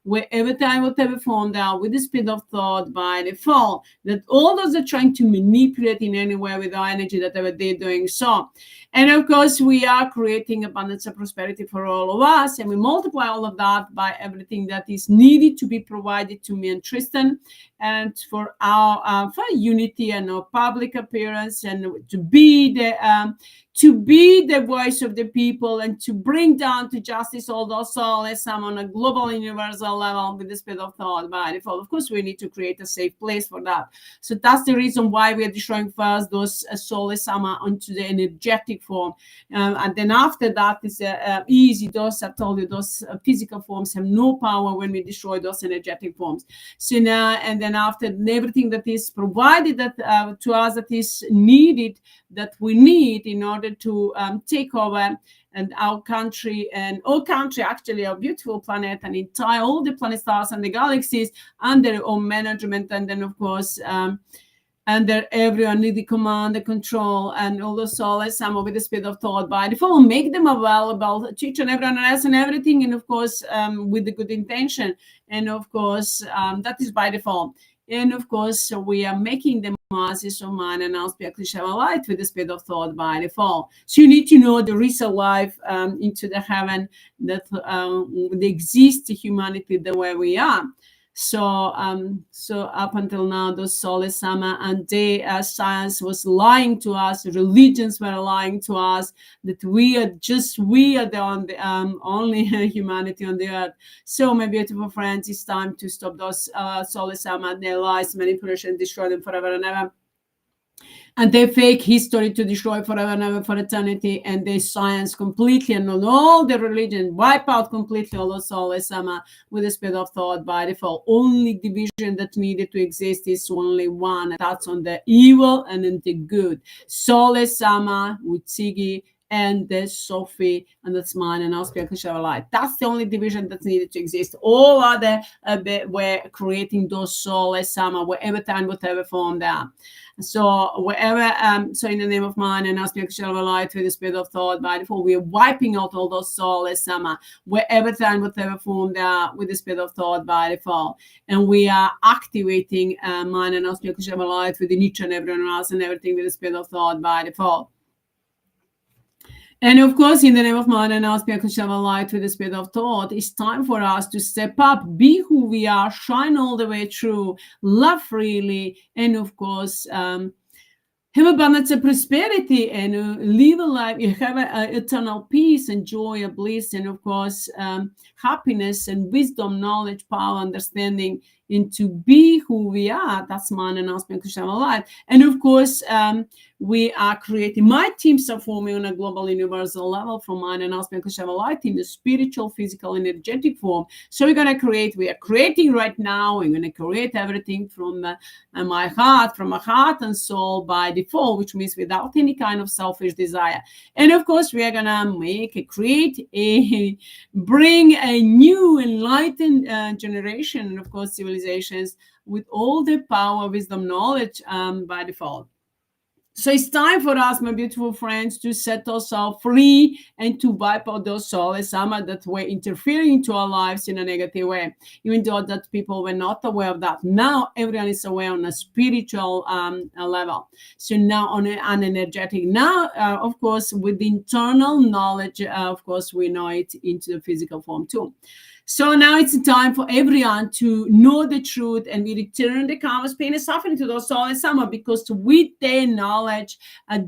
[SPEAKER 1] wherever time, whatever form they are, with the spirit of thought by default. That all those are trying to manipulate in any way with our energy, that they're doing so. And of course, we are creating abundance and prosperity for all of us, and we multiply all of that by everything that is needed to be provided to me and Tristan, and for our for unity and our public appearance, and to be the voice of the people, and to bring down to justice all those souls on a global universal level with the spirit of thought by default. Of course, we need to create a safe place for that. So that's the reason why we are destroying first those souls onto the energetic form, and then after that is easy. Those, I told you, those physical forms have no power when we destroy those energetic forms. So now, and then after everything that is provided that to us, that is needed, that we need in order to take over and our country, and actually our beautiful planet, and entire all the planet stars and the galaxies under our management, and then of course under everyone need the command, the control, and all the soulless Sama with the speed of thought by default. Make them available to each and everyone else and everything, and of course, with the good intention. And of course, that is by default. And of course, we are making them masses of mind and aspect light with the speed of thought by default. So you need to know the real life into the heaven that exists humanity the way we are. So up until now, those soulless Sama and they science was lying to us, religions were lying to us that we are the only humanity on the earth. So my beautiful friends, it's time to stop those soulless Sama and their lies, manipulation, destroy them forever and ever. And they fake history to destroy forever and ever for eternity, and they science completely and all the religion, wipe out completely all those soulless Sama with the speed of thought by default. Only division that needed to exist is only one, and that's on the evil and in the good. Soulless Sama with Sigi and the SOPHIE, and that's mine and our light. That's the only division that needed to exist. All other were creating those soulless Sama, wherever time, whatever form they are. So wherever, so in the name of mine and our light through the speed of thought by default, we are wiping out all those soulless Sama, wherever time, whatever form they are, with the speed of thought by default. And we are activating mine and our light within each and everyone else and everything with the speed of thought by default. And of course, in the name of man and our spiritual light with the spirit of thought, it's time for us to step up, be who we are, shine all the way through, love freely, and of course, have abundance of prosperity and live a life. You have eternal peace and joy and bliss, and of course, happiness and wisdom, knowledge, power, understanding, and to be who we are. That's man and our spiritual life. And of course, we are creating, my teams are forming on a global universal level from mind and aspect of light in the spiritual, physical, energetic form. So we are creating right now. We're going to create everything from my heart, from my heart and soul by default, which means without any kind of selfish desire. And of course, we are going to bring a new enlightened generation, and of course, civilizations with all the power, wisdom, knowledge by default. So it's time for us, my beautiful friends, to set ourselves free and to wipe out those soulless Sama that were interfering into our lives in a negative way, even though that people were not aware of that. Now everyone is aware on a spiritual level. So now on an energetic. Now, of course, with the internal knowledge, of course, we know it into the physical form too. So now it's time for everyone to know the truth, and we return the karma's pain and suffering to those soulless Sama, because with their knowledge,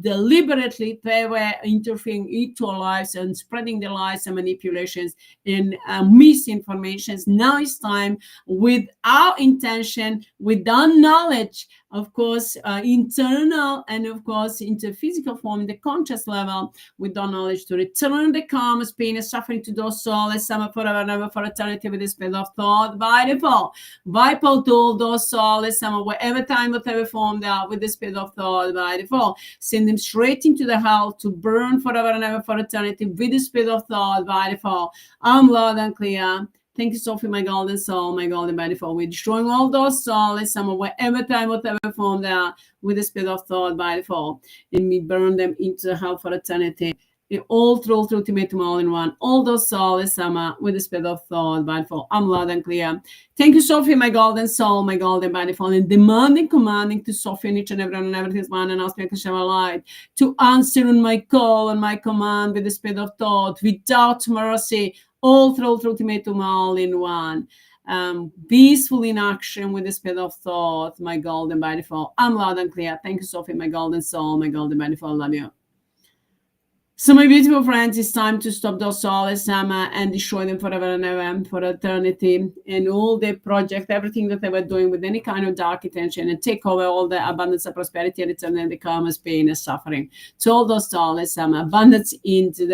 [SPEAKER 1] deliberately they were interfering into our lives and spreading the lies and manipulations and misinformations. Now it's time, with our intention, with our knowledge, of course, internal and of course into physical form, the conscious level, with our knowledge, to return the karma's pain and suffering to those soulless Sama forever and ever for eternity with the speed of thought by default. Wipe out all those soulless Sama, whatever time, whatever form they are, with the speed of thought by default. Send them straight into the hell to burn forever and ever for eternity with the speed of thought by default. I'm loud and clear. Thank you, Sophie, my golden soul, my golden by default. We're destroying all those soulless Sama, whatever time, whatever form they are, with the speed of thought by default. And we burn them into the hell for eternity. All through ultimatum all in one. All those soulless Sama with the speed of thought by default. I'm loud and clear. Thank you, Sophie, my golden soul, my golden by default. And demanding, commanding to Sophie and each and everyone and everything's man and ask me to share my light, to answer on my call and my command with the speed of thought, without mercy, all through ultimatum all in one. Peaceful in action with the speed of thought, my golden by default. I'm loud and clear. Thank you, Sophie, my golden soul, my golden by default. Love you. So my beautiful friends, it's time to stop those soulless Sama and destroy them forever and ever for eternity, and all the project, everything that they were doing with any kind of dark intention, and take over all the abundance of prosperity and return and the karma's pain and suffering. So all those soulless Sama, abundance into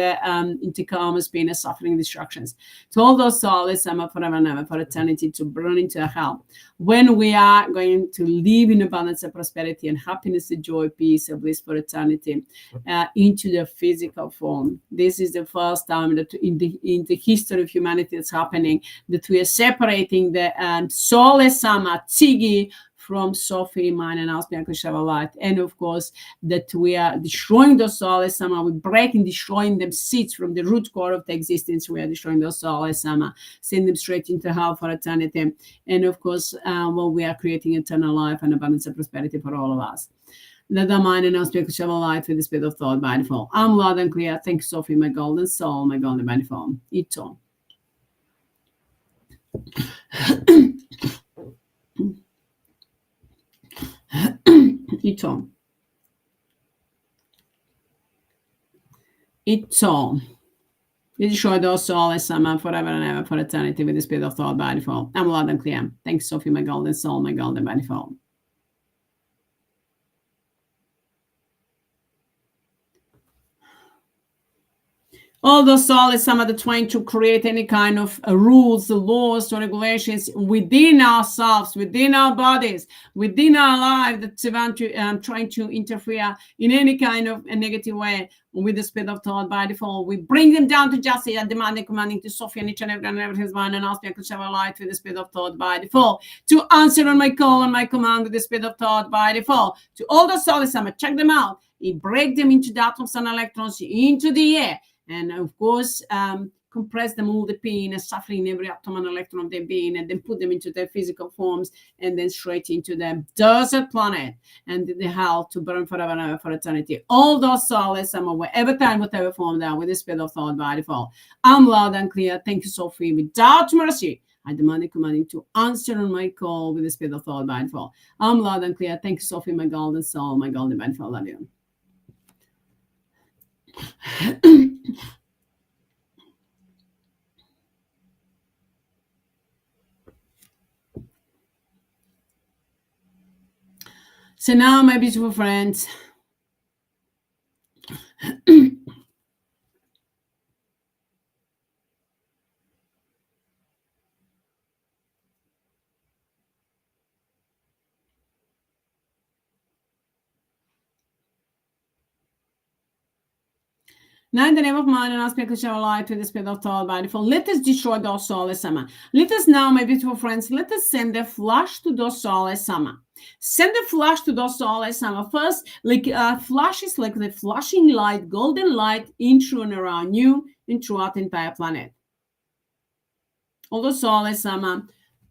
[SPEAKER 1] karma's pain and suffering, destructions. So all those soulless Sama forever and ever for eternity to burn into hell. When we are going to live in abundance of prosperity and happiness and joy, peace and bliss for eternity, into the physical form. This is the first time that in the history of humanity it's happening, that we are separating the soulless Sama, Tsigi, from Sophie, mine, and our spiritual light. And of course, that we are destroying those souls somehow. We're breaking, destroying them seeds from the root core of the existence. We are destroying those souls somehow, send them straight into hell for eternity. And of course, we are creating eternal life and abundance and prosperity for all of us. Let the mind and our spiritual light with the spirit of thought by default. I'm loud and clear. Thank you, Sophie, my golden soul, my golden body form. It's on. It's on. It's on. We destroy those souls somehow forever and ever for eternity with the spirit of thought by default. I'm loud and clear. Thanks, Sophie, my golden soul, my golden body form. All those souls, some of the trying to create any kind of rules, laws, or regulations within ourselves, within our bodies, within our life that want to trying to interfere in any kind of a negative way with the spirit of thought by default. We bring them down to justice and demanding, commanding to Sophie and each and every his mind and ask me to share a light with the spirit of thought by default. To answer on my call and my command with the spirit of thought by default. To all those souls, I'm check them out. We break them into the atoms and electrons into the air. And of course, compress them all the pain and suffering in every atom and electron of their being, and then put them into their physical forms, and then straight into the desert planet and the hell to burn forever and ever for eternity. All those souls, whatever time, whatever form they are, with the spirit of thought by default. I'm loud and clear. Thank you, Sophie. Without mercy, I demand and commanding to answer on my call with the spirit of thought by default. I'm loud and clear. Thank you, Sophie, my golden soul, my golden by default. Love you. So now, my beautiful friends, now in the name of mind and aspect of shall light with the spirit of thought by default, let us destroy those souls. Let us now, my beautiful friends, let us send a flash to those souls. Send a flash to those souls. First, like flash is like the flashing light, golden light in through and around you and throughout the entire planet. All those souls,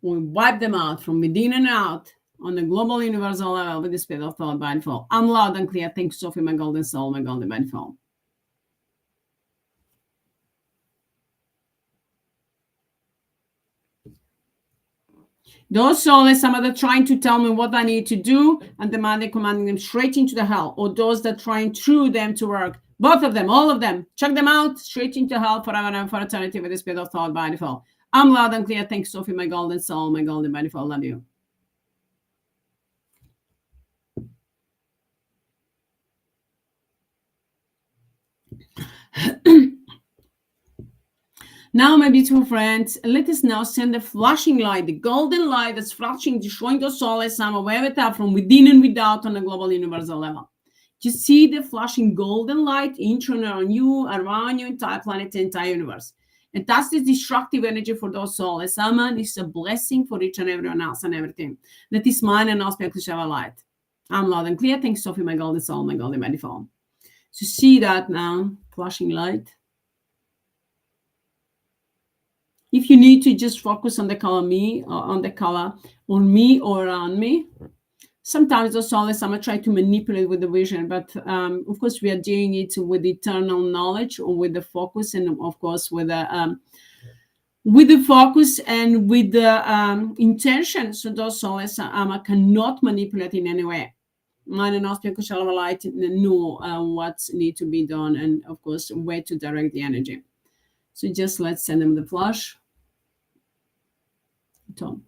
[SPEAKER 1] we wipe them out from within and out on the global universal level with the spirit of thought by default. I'm loud and clear. Thank you, Sophie, my golden soul, my golden by default. Those souls, some of them trying to tell me what I need to do and demanding, commanding them straight into the hell, or those that trying through them to work. Both of them, all of them, check them out, straight into hell forever and for eternity with the spirit of thought by default. I'm loud and clear. Thanks, Sophie, my golden soul, my golden by default. Love you. Now, my beautiful friends, let us now send the flashing light, the golden light that's flashing, destroying those souls, wherever they are, from within and without on a global universal level. You see the flashing golden light in on you, around you, entire planet, entire universe. And that's the destructive energy for those souls. It's a blessing for each and everyone else and everything. That is mine and our spiritual light. I'm loud and clear. Thanks, Sophie, my golden soul, my golden body form. So see that now, flashing light. If you need to just focus on the color me, or on the color on me or around me, sometimes those souls try to manipulate with the vision, but of course we are doing it with eternal knowledge or with the focus, and of course with the focus and with the intention. So those souls cannot manipulate in any way. Mine and aspect shall light know what need to be done, and of course where to direct the energy. So just let's send them the flash. Tom.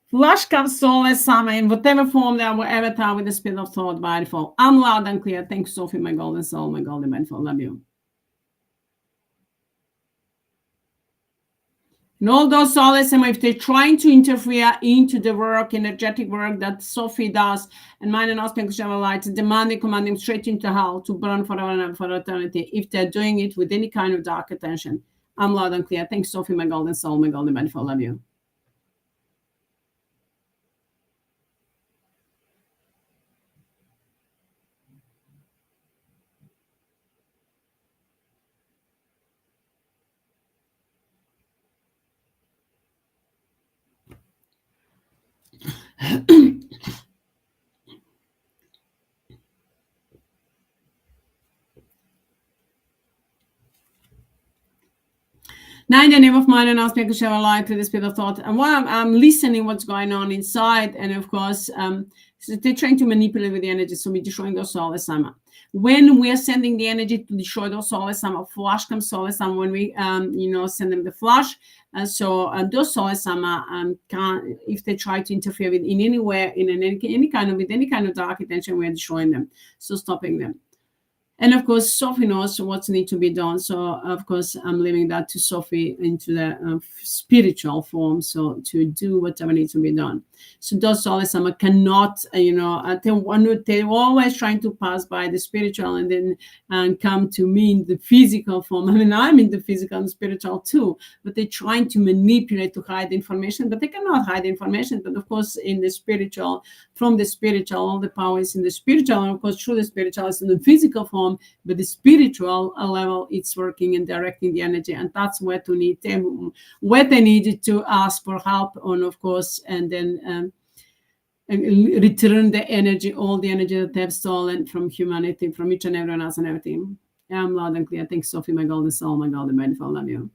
[SPEAKER 1] Flush comes soulless summer in whatever form they are, avatar with the spirit of thought by default. I'm loud and clear. Thank you, Sophie, my golden soul, my golden mindful. Love you. And all those soulless, and if they're trying to interfere into the work, energetic work that Sophie does, and mine and Oscar Kushava light, demanding, commanding straight into hell to burn forever and for eternity, if they're doing it with any kind of dark attention. I'm loud and clear. Thanks, Sophie, my golden soul, my golden mindful. Love you. Now, in the name of mine and ask me to share a light to the spirit of thought. And while I'm listening what's going on inside, and of course, so they're trying to manipulate with the energy, so we're destroying those soulless sama. When we are sending the energy to destroy those soulless sama, flash comes soulless sama when we, send them the flash. So those soulless sama can, if they try to interfere with in any way, with any kind of dark intention, we're destroying them. So stopping them. And of course, Sophie knows what needs to be done. So, of course, I'm leaving that to Sophie into the spiritual form. So, to do whatever needs to be done. So, those soulless sama cannot, they're always trying to pass by the spiritual and then come to me in the physical form. I mean, I'm in the physical and spiritual too, but they're trying to manipulate to hide information, but they cannot hide information. But of course, in the spiritual, from the spiritual, all the power is in the spiritual, and of course, through the spiritual is in the physical form. But the spiritual level, it's working and directing the energy, and that's where to need them, where they needed to ask for help on, of course, and then return the energy, all the energy that they've stolen from humanity, from each and everyone else and everything. I'm loud and clear. Thanks, Sophie, my golden soul, my golden mindful. Love you.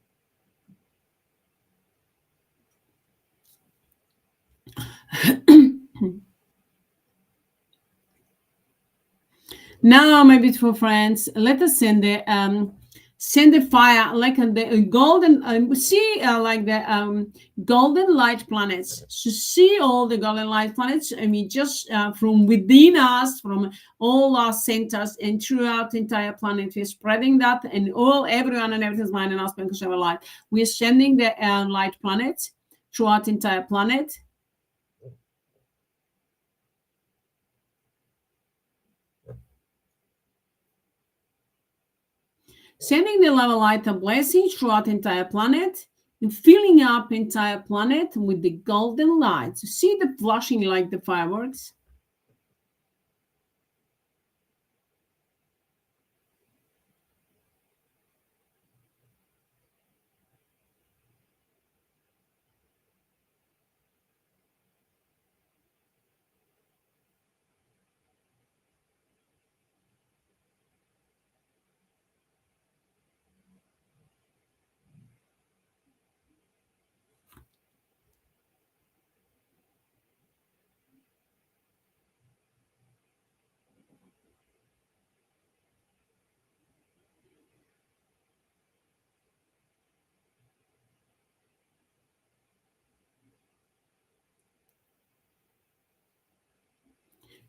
[SPEAKER 1] Now, my beautiful friends, let us send the fire like the golden. Like the golden light planets. So see all the golden light planets. I mean, just from within us, from all our centers and throughout the entire planet, we're spreading that, and everyone and everything's mind and aspect of light. We're sending the light planets throughout the entire planet. Sending the love of light of blessing throughout the entire planet and filling up the entire planet with the golden light. So see the flashing like the fireworks.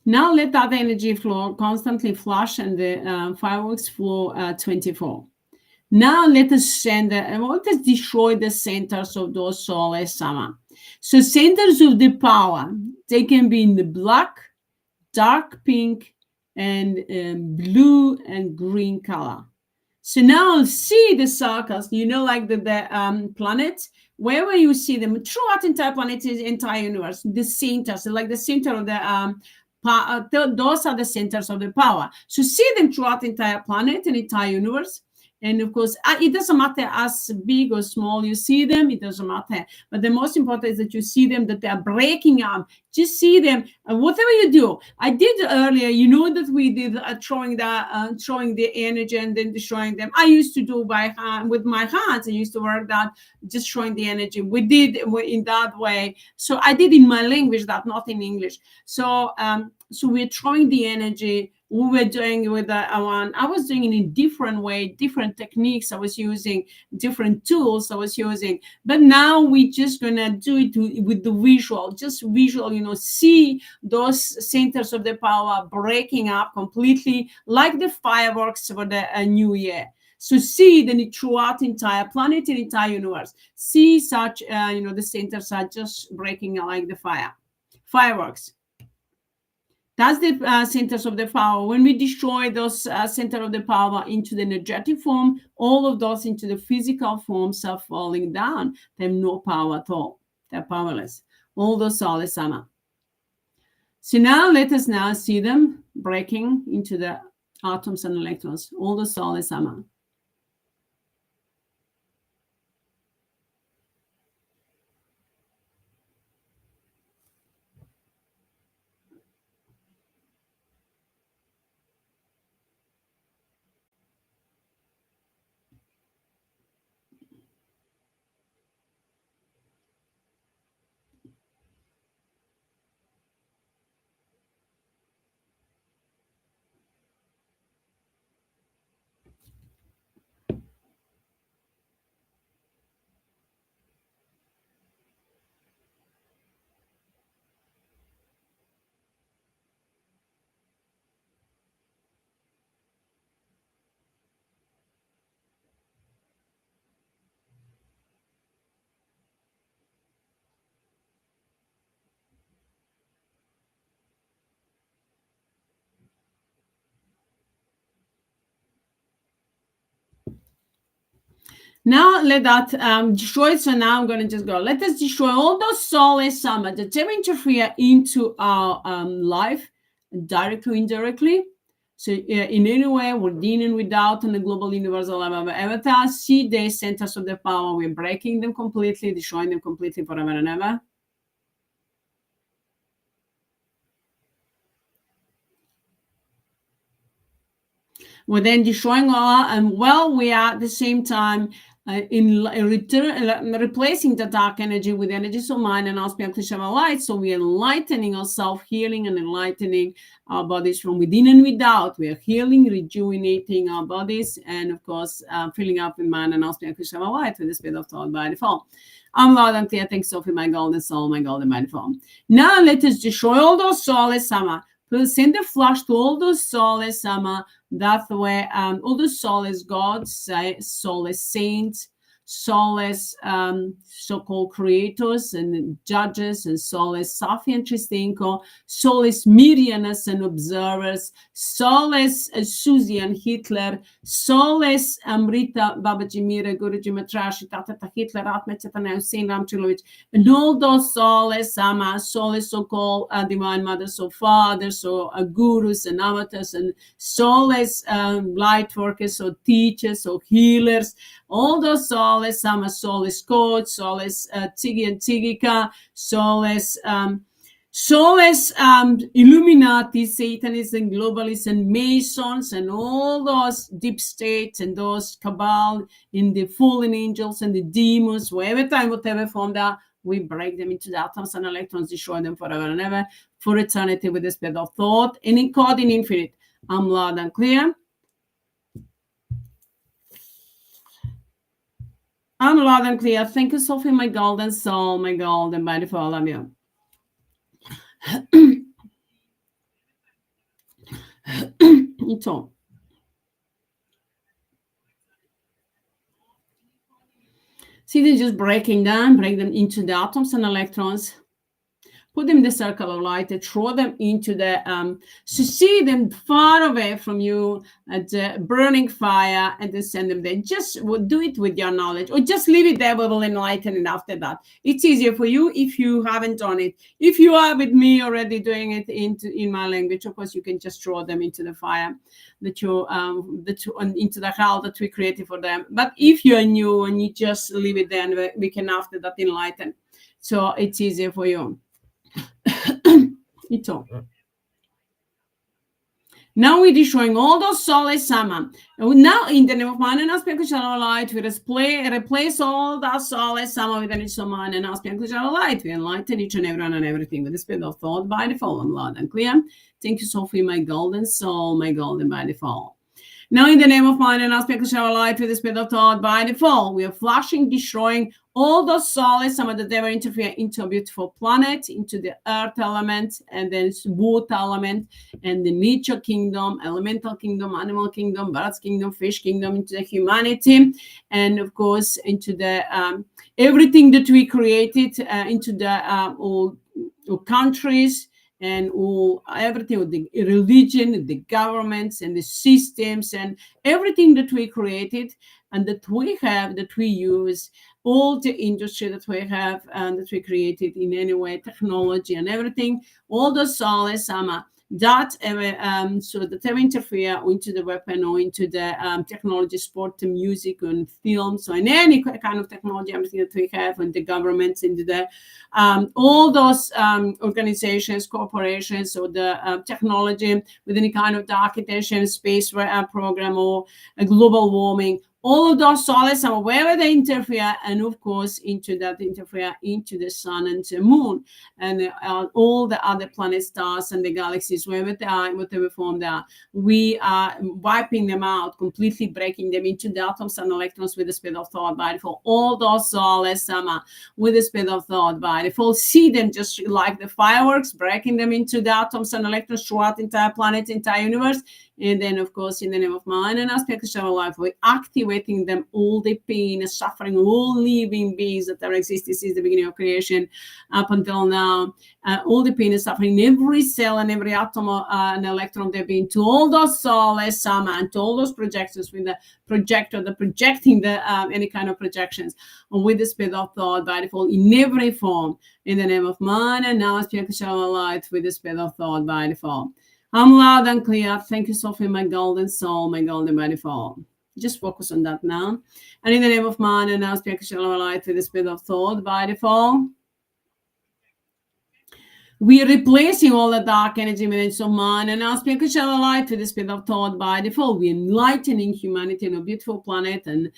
[SPEAKER 1] Now let that energy flow constantly flash and the fireworks flow 24. Now let us send, let us destroy the centers of those soulless sama. So centers of the power, they can be in the black, dark pink, and blue and green color. So now see the circles, like the planets, wherever you see them throughout the entire planet, entire universe, the centers, like the center of the those are the centers of the power. So see them throughout the entire planet and entire universe. And of course, it doesn't matter as big or small you see them, it doesn't matter. But the most important is that you see them, that they are breaking up. Just see them, whatever you do. I did earlier, that we did throwing the energy and then destroying them. I used to do by hand, with my hands. I used to work that, just showing the energy. We did in that way. So I did in my language, that not in English. So we're throwing the energy we were doing with one. I was doing it in different way, different techniques. I was using different tools. I was using, but now we just gonna do it with the visual, just visual. See those centers of the power breaking up completely, like the fireworks for the New Year. So see the throughout entire planet and entire universe. See such, the centers are just breaking like the fireworks. That's the centers of the power. When we destroy those center of the power into the energetic form, all of those into the physical forms are falling down. They have no power at all. They're powerless. All those soulless AMMA. So now let us now see them breaking into the atoms and electrons. All the soulless AMMA. Now let that destroy. So now I'm going to just go. Let us destroy all those soulless AMMA that ever interfere into our life, directly or indirectly. So in any way, within and without, in the global universal avatar, see the centers of the power. We're breaking them completely, destroying them completely forever and ever. We're then destroying all, and while we are at the same time in return, replacing the dark energy with energies of mind and aspect of light. So we are enlightening ourselves, healing and enlightening our bodies from within and without. We are healing, rejuvenating our bodies, and of course, filling up in mind and aspect of light with the spirit of thought by default. I'm loud and clear. Thanks, Sophie, my golden soul, my golden body form. Now let us destroy all those soulless AMMA. Send a flash to all those soulless AMMA. That's the way all the soulless gods, soulless saints, soulless so-called creators and judges, and soulless SOPHIE and Tristinko, soulless Mirianas and observers, soulless Susie and Hitler, soulless Amrita, Babaji Mira, Guruji Matrashi, Tata Hitler, Atma Chaitanya, Hussein Ramchilovich, and all those soulless AMMA, soulless so-called Divine Mothers, so fathers, so gurus and avatars, and soulless light workers, or teachers, or healers, all those soulless AMMA, soulless coach, soulless Tzigi and Tzigika, soulless Illuminati, Satanists and globalists and Masons, and all those deep states and those cabal in the fallen angels and the demons, whatever time, whatever form they are, we break them into the atoms and electrons, destroy them forever and ever, for eternity, with the spirit of thought and in God in infinite. I'm loud and clear. I'm loud and clear. Thank you, Sophie, my golden soul, my golden body, for all of you. Então, see, they're just breaking down, break them into the atoms and electrons, put them in the circle of light, and throw them into the, so see them far away from you at the burning fire, and then send them there. Just do it with your knowledge, or just leave it there. We will enlighten it after that. It's easier for you if you haven't done it. If you are with me already doing it in my language, of course, you can just throw them into the fire into the hell that we created for them. But if you're new and you just leave it there, and we can after that enlighten. So it's easier for you. Então, Now we're destroying all those soulless Amma. Now, in the name of man and spiritual light, we replace all that soulless Amma with an of man and spiritual light. We enlighten each and everyone and everything with the spirit of thought by default. I'm loud and clear. Thank you, Sophie, my golden soul, my golden by default. Now, in the name of mind and aspect of our light with the spirit of thought by default, we are flashing, destroying all those solids, some of the devil interfere into a beautiful planet, into the earth element, and then water element, and the nature kingdom, elemental kingdom, animal kingdom, birds kingdom, fish kingdom, into the humanity, and of course into the everything that we created, into the all countries and all everything, the religion, the governments and the systems and everything that we created and that we have, that we use, all the industry that we have and that we created in any way, technology and everything, all the soulless that so that ever interfere into the weapon or into the technology, sport, music, and film. So in any kind of technology, everything that we have, and the governments, into the all those organizations, corporations, or the technology with any kind of the architecture, space program, or a global warming. All of those solids, wherever they interfere, and of course into that interfere into the sun and the moon, and all the other planets, stars, and the galaxies, wherever they are, in whatever form they are, we are wiping them out, completely breaking them into the atoms and electrons with the speed of thought by default. All those solids, with the speed of thought by default, see them just like the fireworks, breaking them into the atoms and electrons throughout the entire planet, entire universe. And then, of course, in the name of mind and aspect of our life, we're activating them, all the pain and suffering, all living beings that have existed since the beginning of creation up until now, all the pain and suffering, every cell and every atom and electron they've been to, all those soulless and to all those projectors with the projector, the projecting the any kind of projections, and with the speed of thought by default in every form, in the name of mind and now aspect of our light with the speed of thought by default. I'm loud and clear. Thank you, Sophie, my golden soul, my golden by default. Just focus on that now. And in the name of man, and now speak our light with the spirit of thought by default. We are replacing all the dark energy with of mind and now speak our light with the spirit of thought by default. We're enlightening humanity in a beautiful planet and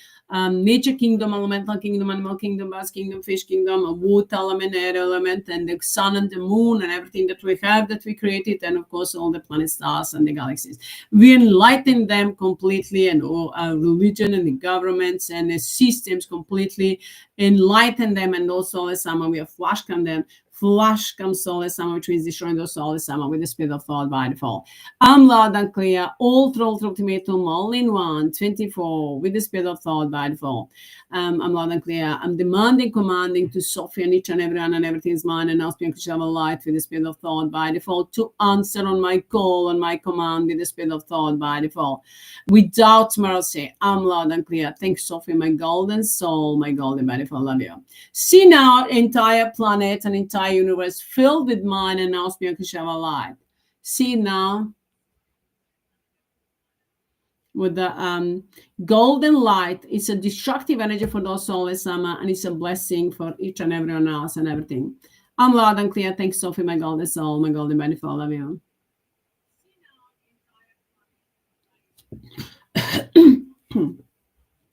[SPEAKER 1] nature kingdom, elemental kingdom, animal kingdom, birds kingdom, fish kingdom, a water element, air element, and the sun and the moon and everything that we have, that we created, and of course all the planets, stars, and the galaxies. We enlighten them completely, and all religion and the governments and the systems completely enlighten them, and also we have flashed on them. Flash comes soulless which means destroying those soulless with the speed of thought by default. I'm loud and clear, all through ultimatum, all in one, 24, with the speed of thought by default. I'm loud and clear. I'm demanding, commanding to Sophie and each and everyone and everything is mine, and now speaking to shower light with the speed of thought by default, to answer on my call and my command with the speed of thought by default. Without mercy, I'm loud and clear. Thanks, Sophie, my golden soul, my golden by default. Love you. See now, entire planet and entire universe filled with mind and now speaking to shower light. See now, with the golden light. It's a destructive energy for those soulless and it's a blessing for each and everyone else and everything. I'm loud and clear. Thanks, Sophie, my golden soul, my golden benefit. I love you.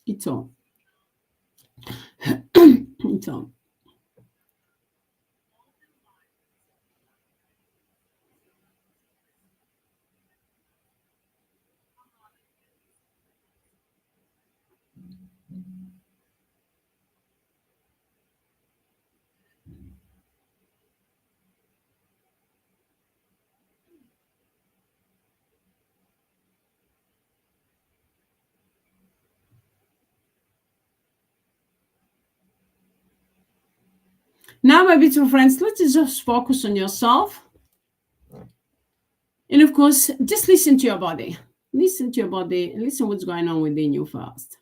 [SPEAKER 1] It's on. It's on. Now, my beautiful friends, let's just focus on yourself. And of course, just listen to your body. Listen to your body. Listen what's going on within you first.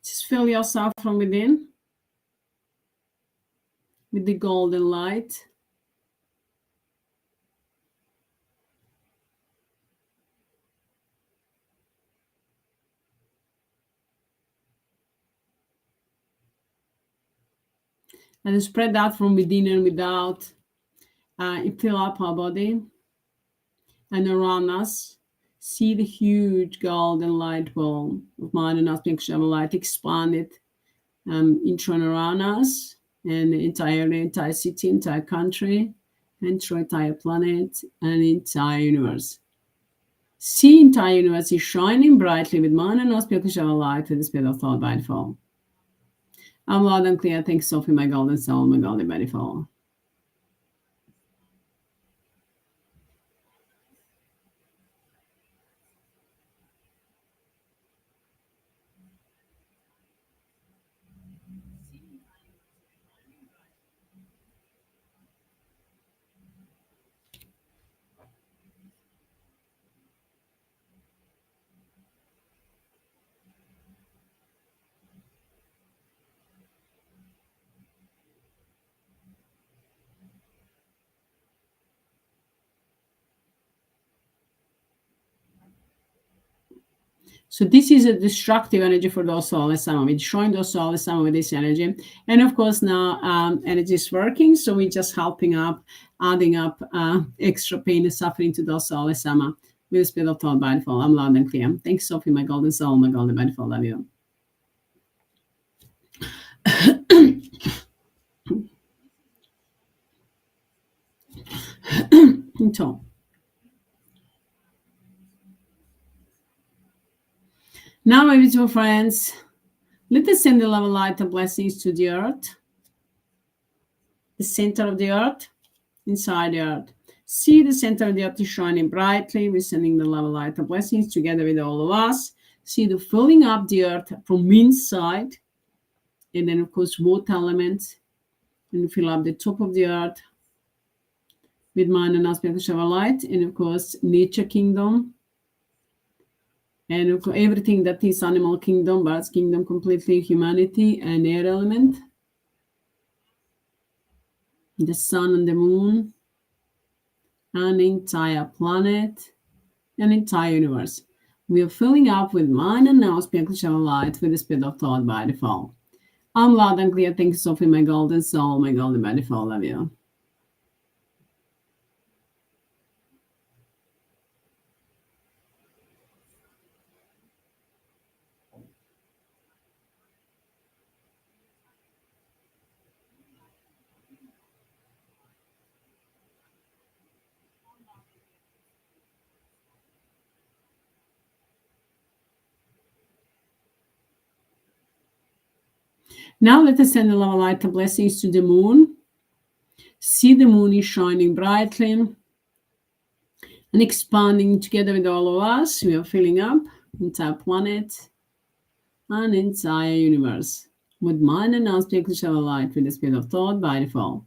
[SPEAKER 1] Just fill yourself from within with the golden light. And then spread out from within and without. It fill up our body and around us. See the huge golden light ball of mind and us, pink shower light, expand it in and around us and entire city, entire country, entire planet, and entire universe. See entire universe is shining brightly with mind and us, pink shower light, with the speed of thought by the fall. I'm loud and clear. Thanks, Sophie, my golden soul, my golden body fall. So this is a destructive energy for those soulless Sama. We're destroying those soulless Sama with this energy. And of course now energy is working. So we're just helping up, adding up extra pain and suffering to those soulless Sama with the spirit of thought by default. I'm loud and clear. Thanks, Sophie, my golden soul, my golden by default. Love you. So, now, my beautiful friends, let us send the love and light and blessings to the earth, the center of the earth, inside the earth. See the center of the earth is shining brightly. We're sending the love and light and blessings together with all of us. See the filling up the earth from inside. And then, of course, water elements. And fill up the top of the earth with mind and aspect of light. And, of course, nature kingdom. And of course, everything that is animal kingdom, birds kingdom, completely humanity and air element. The sun and the moon. An entire planet. An entire universe. We are filling up with mind and now spiritual light with the speed of thought by default. I'm loud and clear. Thank you, Sophie, my golden soul, my golden by default. Love you. Now let us send the love light and blessings to the moon. See the moon is shining brightly and expanding together with all of us. We are filling up entire planet and entire universe with mind and non-spiritual light with the speed of thought by default.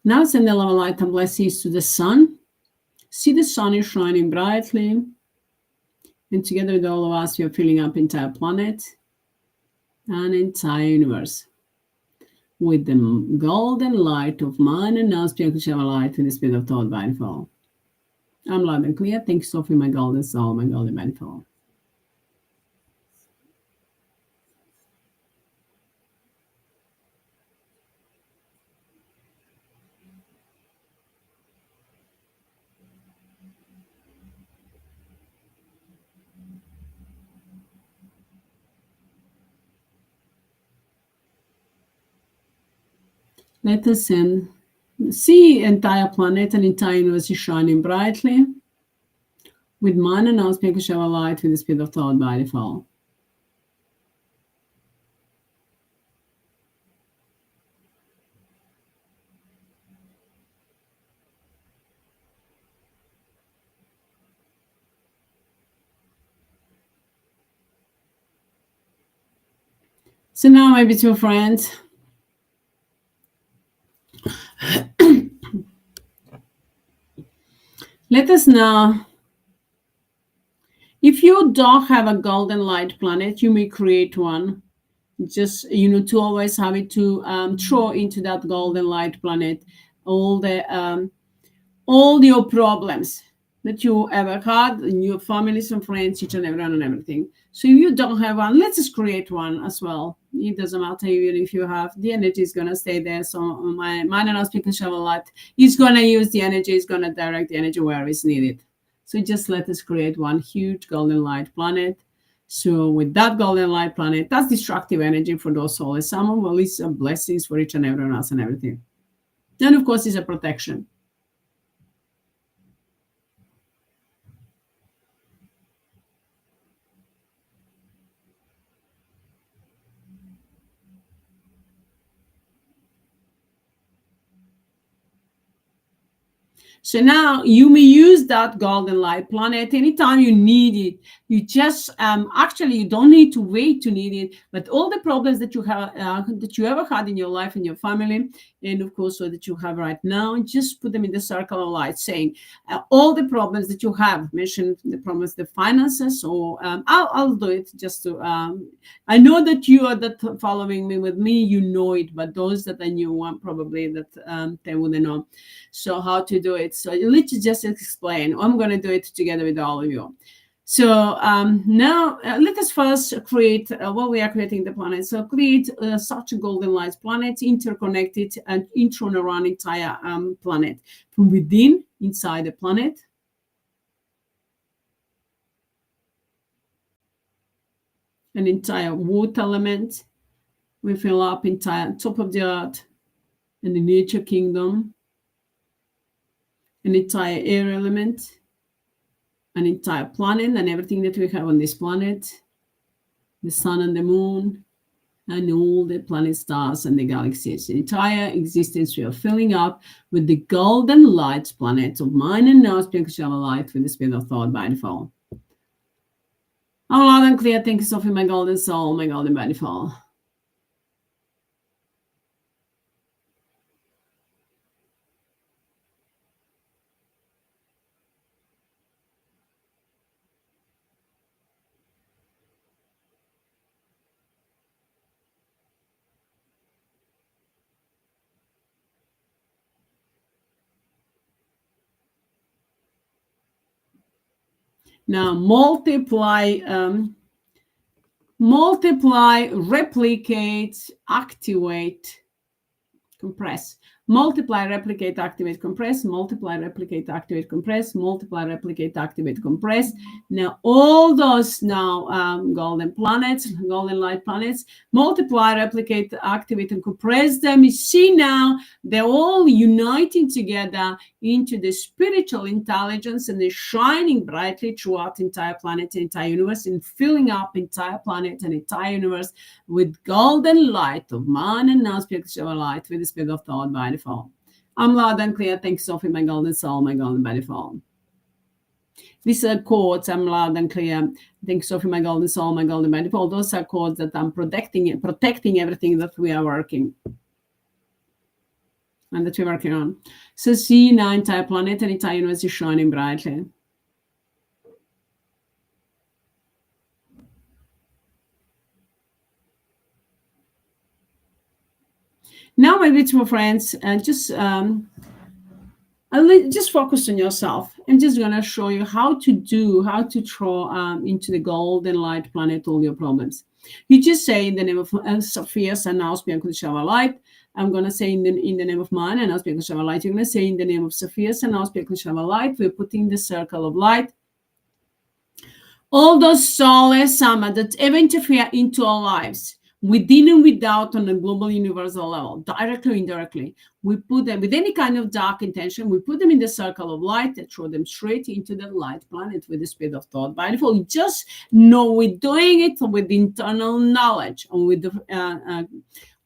[SPEAKER 1] Now send the love light and blessings to the sun. See the sun is shining brightly. And together with all of us, we are filling up entire planet and entire universe with the golden light of mind and non-spiritual light with the speed of thought by default. I'm loud and clear. Thank you, Sophie, my golden soul, my golden by default. Let us see entire planet and entire universe is shining brightly with mind and non-spiritual light with the speed of thought by default. So now, my beautiful friends, let us know. If you don't have a golden light planet, you may create one. Just to always have it to throw into that golden light planet all the all your problems that you ever had in your families and friends, each and everyone and everything. So if you don't have one, let's just create one as well. It doesn't matter even if you have, the energy is gonna stay there. So my mind and our speaker shovel light is gonna use the energy, is gonna direct the energy where it's needed. So just let us create one huge golden light planet. So with that golden light planet, that's destructive energy for those souls. Some of it's blessings for each and everyone else and everything. Then of course it's a protection. So now you may use that golden light planet anytime you need it. You just actually you don't need to wait to need it. But all the problems that you have that you ever had in your life and your family, and of course so that you have right now, just put them in the circle of light, saying all the problems that you have. Mention the problems, the finances, or I'll do it just to. I know that you are that following me with me, you know it, but those that I knew one probably that they wouldn't know. So how to do it? So let's just explain. I'm going to do it together with all of you. So now let us first create what we are creating the planet. So create such a golden light planet, interconnected and intron around entire planet from within, inside the planet. An entire water element. We fill up entire top of the earth and the nature kingdom. An entire air element, an entire planet and everything that we have on this planet, the sun and the moon, and all the planet stars and the galaxies. The entire existence we are filling up with the golden light planet of mind and now spiritual light with the spirit of thought by default. I'm loud and clear. Thank you, Sophie, my golden soul, my golden by default. Now multiply, replicate, activate, compress. Multiply, replicate, activate, compress. Multiply, replicate, activate, compress. Multiply, replicate, activate, compress. Now all those golden planets, golden light planets, multiply, replicate, activate, and compress them. You see now they're all uniting together into the spiritual intelligence, and they're shining brightly throughout the entire planet, the entire universe, and filling up entire planet and entire universe with golden light of man and now spiritual light with the spirit of thought by default. I'm loud and clear. Thanks, Sophie, my golden soul, my golden by default. These are chords. I'm loud and clear. Thanks, Sophie, my golden soul, my golden by default. Those are chords that I'm protecting everything that we are working and that we're working on. So see now entire planet and entire universe is shining brightly. Now, my beautiful friends, just focus on yourself. I'm just going to show you how to throw into the golden light planet all your problems. You just say in the name of SOPHIE and now speak unconditional light. I'm going to say in the name of mine and now speak unconditional light. You're going to say in the name of SOPHIE and now speak unconditional light. We're putting the circle of light. All those soulless AMMA that ever interfere into our lives, within and without, on a global universal level, directly or indirectly, we put them with any kind of dark intention, we put them in the circle of light and throw them straight into the light planet with the spirit of thought by default. We just know we're doing it with internal knowledge and with the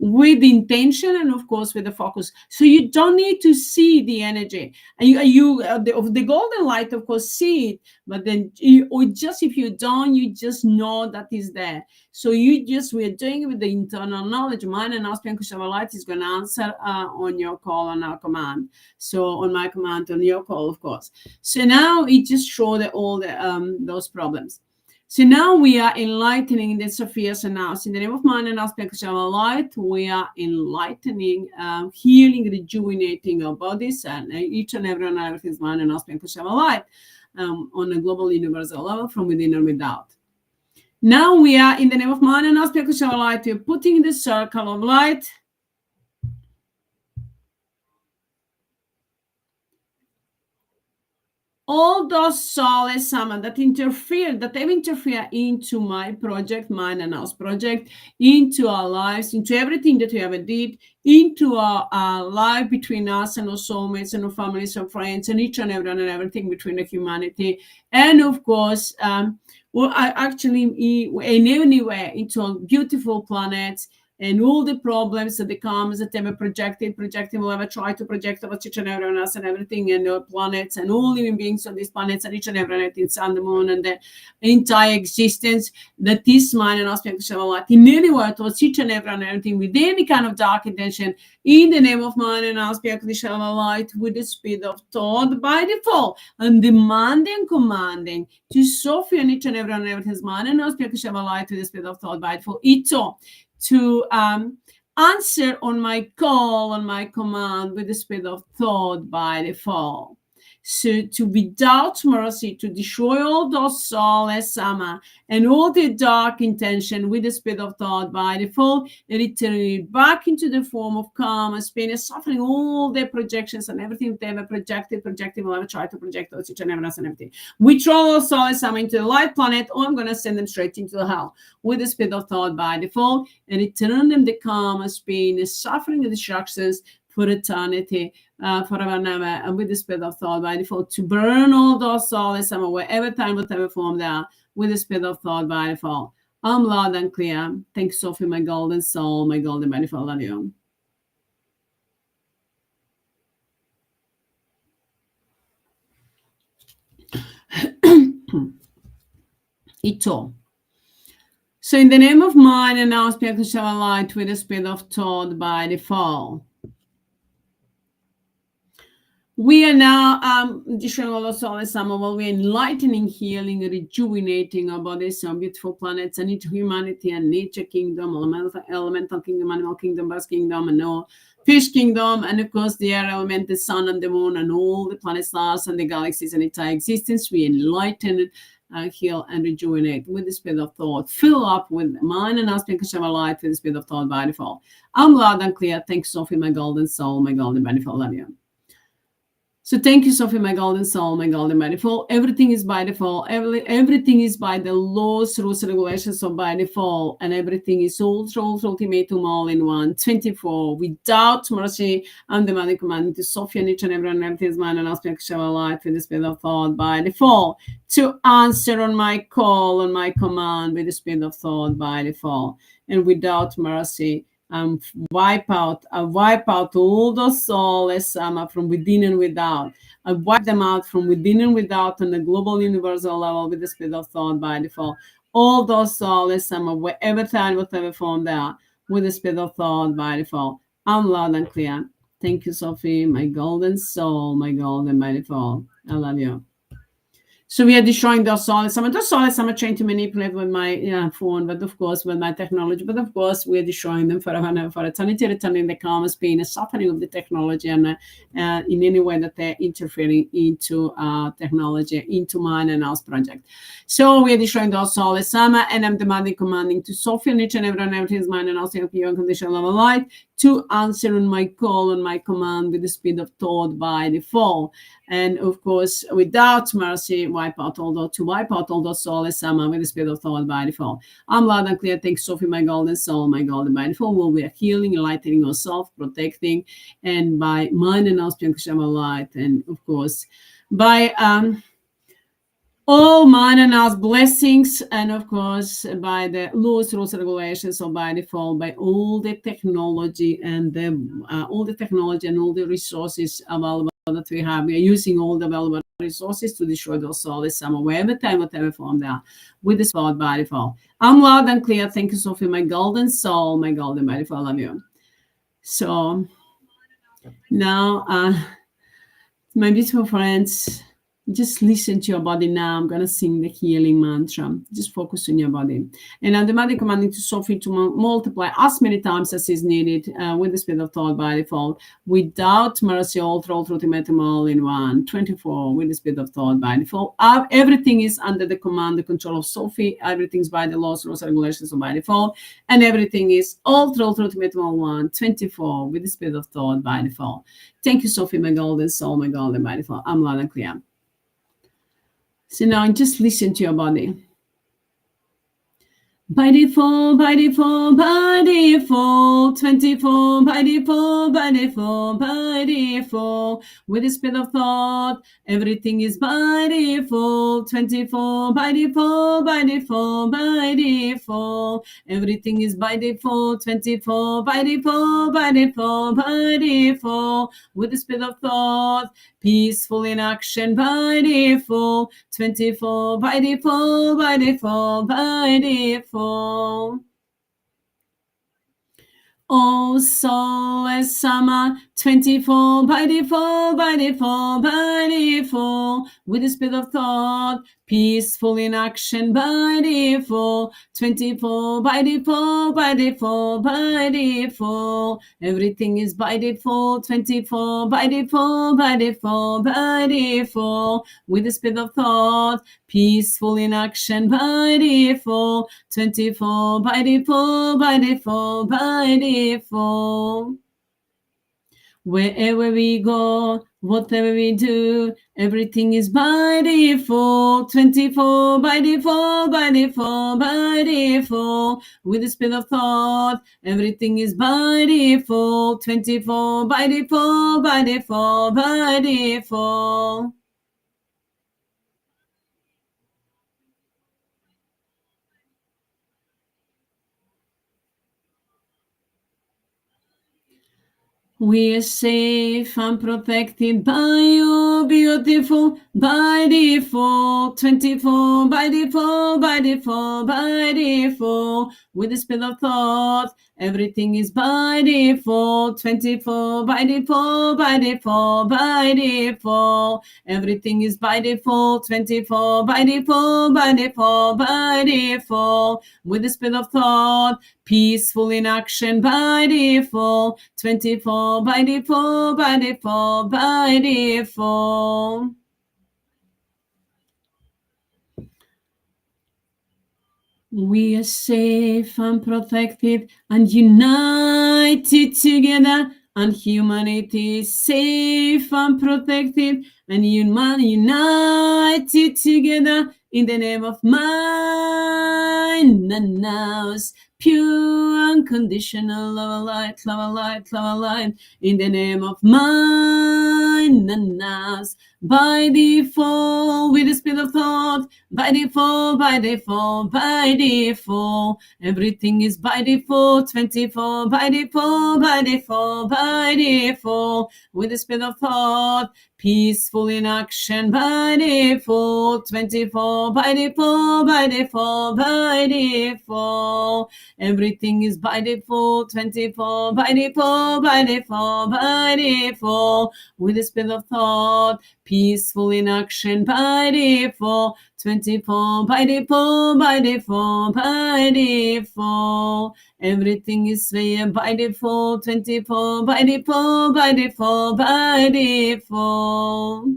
[SPEAKER 1] with intention and of course with the focus. So you don't need to see the energy, and the golden light of course see it, but then or just if you don't, you just know that is there. So we're doing it with the internal knowledge. Mind and aspect Kushava light is going to answer on your call, on our command. So on my command, on your call, of course. So now it just showed all the those problems. So now we are enlightening the Sophia. So now, in the name of mind and aspect of our light, we are enlightening, healing, rejuvenating our bodies and each and every one of everything's mind and aspect of our light on a global universal level from within and without. Now we are in the name of mind and aspect of our light. We're putting the circle of light all those soulless summon that have interfered into my project, mine and ours project, into our lives, into everything that we ever did, into our life between us and our soulmates and our families and friends and each and everyone and everything between the humanity. And of course, I actually in anywhere into our beautiful planets, and all the problems that comes that they were projecting will ever try to project about each and every one else and everything, and the planets and all living beings on these planets and each and every one, sun, the moon, and the entire existence, that this mind and aspect of light in any way towards each and every one and everything with any kind of dark intention, in the name of mind and aspect of the light, with the speed of thought by default, and demanding, commanding to Sophie and each and every one and everything's mind and aspect of light with the speed of thought by default. It's all to answer on my call, on my command with the speed of thought by default. So to without mercy, to destroy all those soulless AMMA and all the dark intention with the speed of thought by default, and return it back into the form of calm and pain and suffering, all their projections and everything they ever projected, will ever try to project those each and every and everything. We throw all soulless AMMA into the light planet, or I'm going to send them straight into the hell with the speed of thought by default, and return them the calm and pain and suffering and destructions for eternity, forever and ever, and with the speed of thought by default, to burn all those souls, wherever time, whatever form they are, with the speed of thought by default. I'm loud and clear. Thanks, Sophie, my golden soul, my golden by default. Love you. Ito. So in the name of mind and now speak to shower light with the speed of thought by default. We are now we're enlightening, healing, rejuvenating our bodies, our beautiful planets, and each humanity and nature kingdom, elemental kingdom, animal kingdom, bird kingdom, and no fish kingdom, and of course the air element, the sun and the moon, and all the planets, stars, and the galaxies and entire existence. We enlighten, heal, and rejuvenate with the speed of thought. Fill up with mind and aspect of light with the speed of thought by default. I'm loud and clear. Thanks, Sophie, my golden soul, my golden by default. Love you. So thank you, Sophie, my golden soul, my golden by default. Everything is by default. Everything is by the laws, rules, regulations of by default. And everything is ultimatum, all in one, 24, without mercy. I'm demanding, commanding to Sophie and each and everyone, everything's mind and aspect of life with the speed of thought by default. To answer on my call, on my command with the speed of thought by default. And without mercy, wipe out all those souls from within and without. I wipe them out from within and without on the global universal level with the speed of thought by default. All those souls, wherever time, whatever form they are, with the speed of thought by default. I'm loud and clear. Thank you, Sophie, my golden soul, my golden by default. I love you. So we are destroying those souls. Those souls I'm trying to manipulate with my phone, but of course with my technology. But of course we are destroying them for eternity, returning the karma's pain and suffering of the technology, and in any way that they're interfering into technology, into mine and ours project. So we are destroying those souls, and I'm demanding, commanding to Sophie and each and everyone, everything's mine and ours, pure unconditional love of light, to answer on my call, on my command with the speed of thought by default. And of course, without mercy, wipe out all those souls with the speed of thought by default. I'm loud and clear. Thanks, Sophie, my golden soul, my golden by default. We are healing, enlightening ourselves, protecting, and by mind and our light, and of course, by all mine as blessings, and of course by the laws, rules, regulations, or by default by all the technology and the all the technology and all the resources available that we have. We are using all the available resources to destroy those souls somewhere, wherever time, whatever form they are, with the spot by default. I'm loud and clear. Thank you, Sophie, my golden soul, my golden by default. I love you. So now, my beautiful friends, just listen to your body now. I'm going to sing the healing mantra. Just focus on your body. And I'm demanding commanding to Sophie to multiply as many times as is needed with the speed of thought by default, without mercy, all through ultimate all in one. 24 with the speed of thought by default. Everything is under the command, the control of Sophie. Everything's by the laws, rules, regulations of by default. And everything is all through ultimate all one. 24 with the speed of thought by default. Thank you, Sophie, my golden soul, my golden by default. I'm loud and clear. So now just listen to your body. By default, by default, by default, 24, by default, by default, by default, with the speed of thought, everything is by default, 24, by default, by default, by default, everything is by default, 24, by default, by default, by default, with the speed of thought, peaceful in action by default, 24, by default, by default, by default. Oh, soulless AMMA, 24 by default, by default, by default, with the speed of thought, peaceful in action by default, 24 by default, by default, by default, everything is by default, 24 by default, by default, by default, with the speed of thought, peaceful in action by default, 24 by default, by default, by default. Wherever we go, whatever we do, everything is by default, 24 by default, by default, by default, with the speed of thought, everything is by default, 24 by default, by default, by default. We are safe and protected by you, beautiful, by default, 24, by default, by default, by default, with the speed of thought, everything is by default, 24, by default, by default, by default, everything is by default, 24, by default, by default, by default, with the speed of thought, peaceful in action by default, 24 by default, by default, by default. We are safe and protected and united together, and humanity is safe and protected and united together in the name of mine and now's pure unconditional love, light, love, light, love, light, in the name of mine and now's by default, with the speed of thought, by default, by default, by default, everything is by default, 24, by default, by default, by default, with the speed of thought, peaceful in action by default, 24, by default, by default, by default, everything is by default, 24, by default, by default, by default, with the speed of thought, peaceful in action by default, 24 by default, by default, by default, everything is there by default, 24 by default, by default, by default.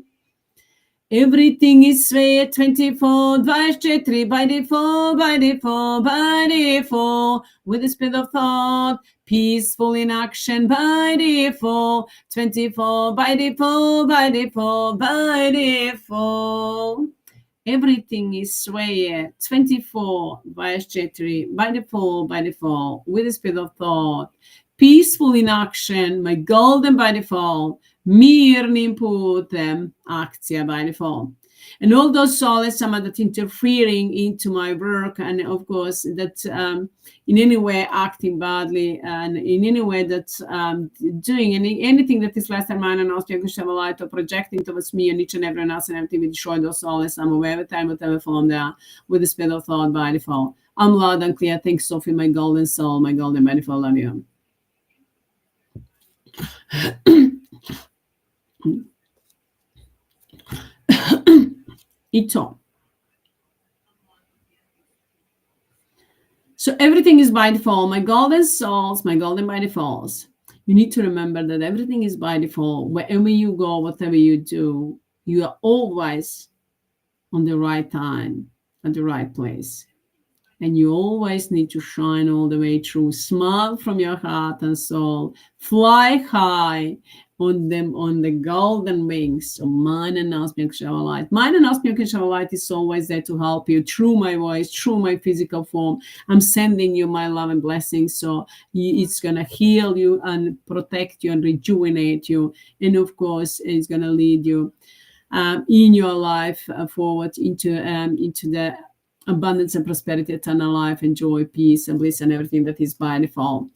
[SPEAKER 1] Everything is there, 24 by HEATRT, by default, by default, by default, with the speed of thought, peaceful in action by default, 24 by default, by default, by default. Everything is there, 24 by HEATRT, by default, with the speed of thought, peaceful in action, my golden by default, mirnim putem, akcija by default. And all those souls, some of that interfering into my work, and of course that in any way acting badly, and in any way that doing anything that is less than mine and also light or projecting towards me and each and everyone else and everything, we destroy those souls. I'm aware every time, whatever form they are, with the spirit of thought by default. I'm loud and clear. Thanks, Sophie, my golden soul, my golden by default. Love you. Ito. So everything is by default. My golden souls, my golden by defaults. You need to remember that everything is by default. Wherever you go, whatever you do, you are always on the right time, at the right place. And you always need to shine all the way through. Smile from your heart and soul. Fly high on the golden wings of mine and Asmic Shower Light. Mine and Asmic Shower Light is always there to help you through my voice, through my physical form. I'm sending you my love and blessings. So it's going to heal you and protect you and rejuvenate you. And of course, it's going to lead you in your life forward into the abundance and prosperity, eternal life, and joy, peace, and bliss, and everything that is by default.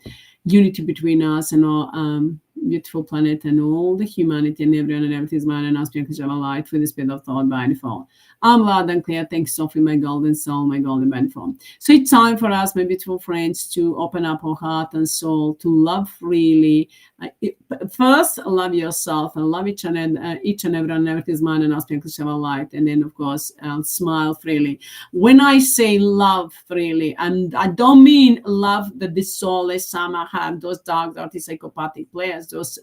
[SPEAKER 1] Unity between us and our beautiful planet and all the humanity and everyone and everything is mine and us because of a light for the spirit of thought by default. I'm loud and clear. Thanks, Sophie, my golden soul, my golden benefit. So it's time for us, my beautiful friends, to open up our heart and soul to love freely. First, love yourself and love each and everyone and everything is mine and us because of a light. And then, of course, smile freely. When I say love freely, and I don't mean love that the soulless Sama have, those dark, dirty, psychopathic players, those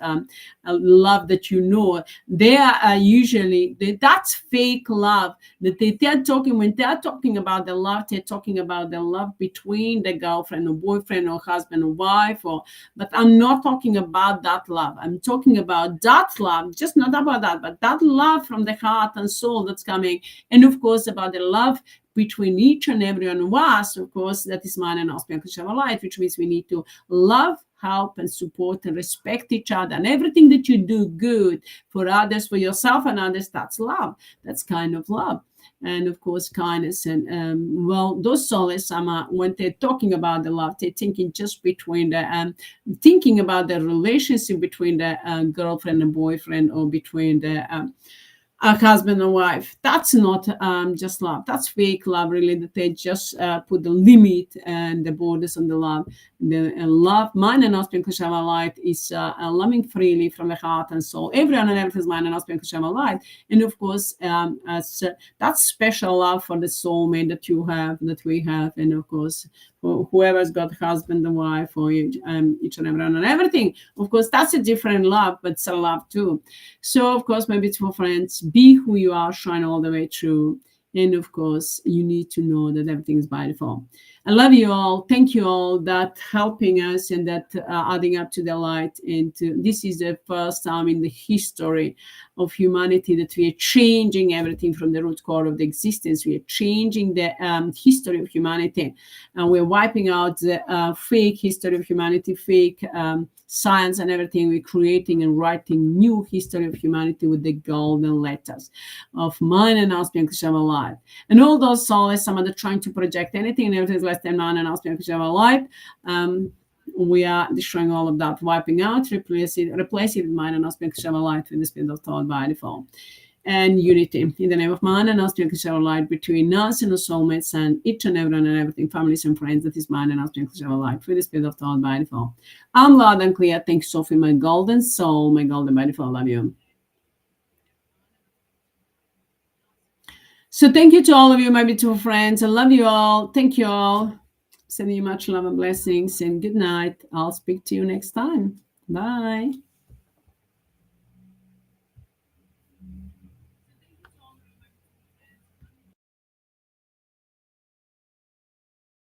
[SPEAKER 1] love that you know, they are usually, that's fake love. That they're talking, when they're talking about the love, they're talking about the love between the girlfriend or boyfriend or husband or wife, but I'm not talking about that love. I'm talking about that love, just not about that, but that love from the heart and soul that's coming. And of course, about the love between each and every one of us, of course, that is mine and Auspian life, which means we need to love, help, and support and respect each other. And everything that you do good for others, for yourself and others, that's love. That's kind of love. And of course, kindness. And well, those souls, when they're talking about the love, they're thinking just between the, thinking about the relationship between the girlfriend and boyfriend, or between the a husband and wife. That's not just love. That's fake love, really, that they just put the limit and the borders on the love. The love, mine and Auspian Kushama light, is loving freely from the heart and soul. Everyone and everything is mine and Auspian Kushama light. And of course, that's special love for the soulmate that you have, that we have. And of course, whoever's got husband and wife, or each and everyone and everything, of course, that's a different love, but it's a love too. So of course, my beautiful friends, be who you are, shine all the way through. And of course, you need to know that everything is by default. I love you all. Thank you all that helping us and that adding up to the light. And this is the first time in the history of humanity that we are changing everything from the root core of the existence. We are changing the history of humanity, and we're wiping out the fake history of humanity, fake science and everything. We're creating and writing new history of humanity with the golden letters of mine and Auspian Kushama life. And all those souls, some of the trying to project anything and everything is less than mine and Auspian Kushama life. We are destroying all of that, wiping out, replace it with mine and Auspian Kushama light with the spirit of thought by default. And unity in the name of man and Auspian Kushama light between us and the soulmates and each and everyone and everything, families and friends, that is mine and Auspian Kushama light with the spirit of thought by default. I'm loud and clear. Thanks, Sophie, my golden soul, my golden by default. Love you. So thank you to all of you, my beautiful friends. I love you all. Thank you all. Sending you much love and blessings, and good night. I'll speak to you next time. Bye.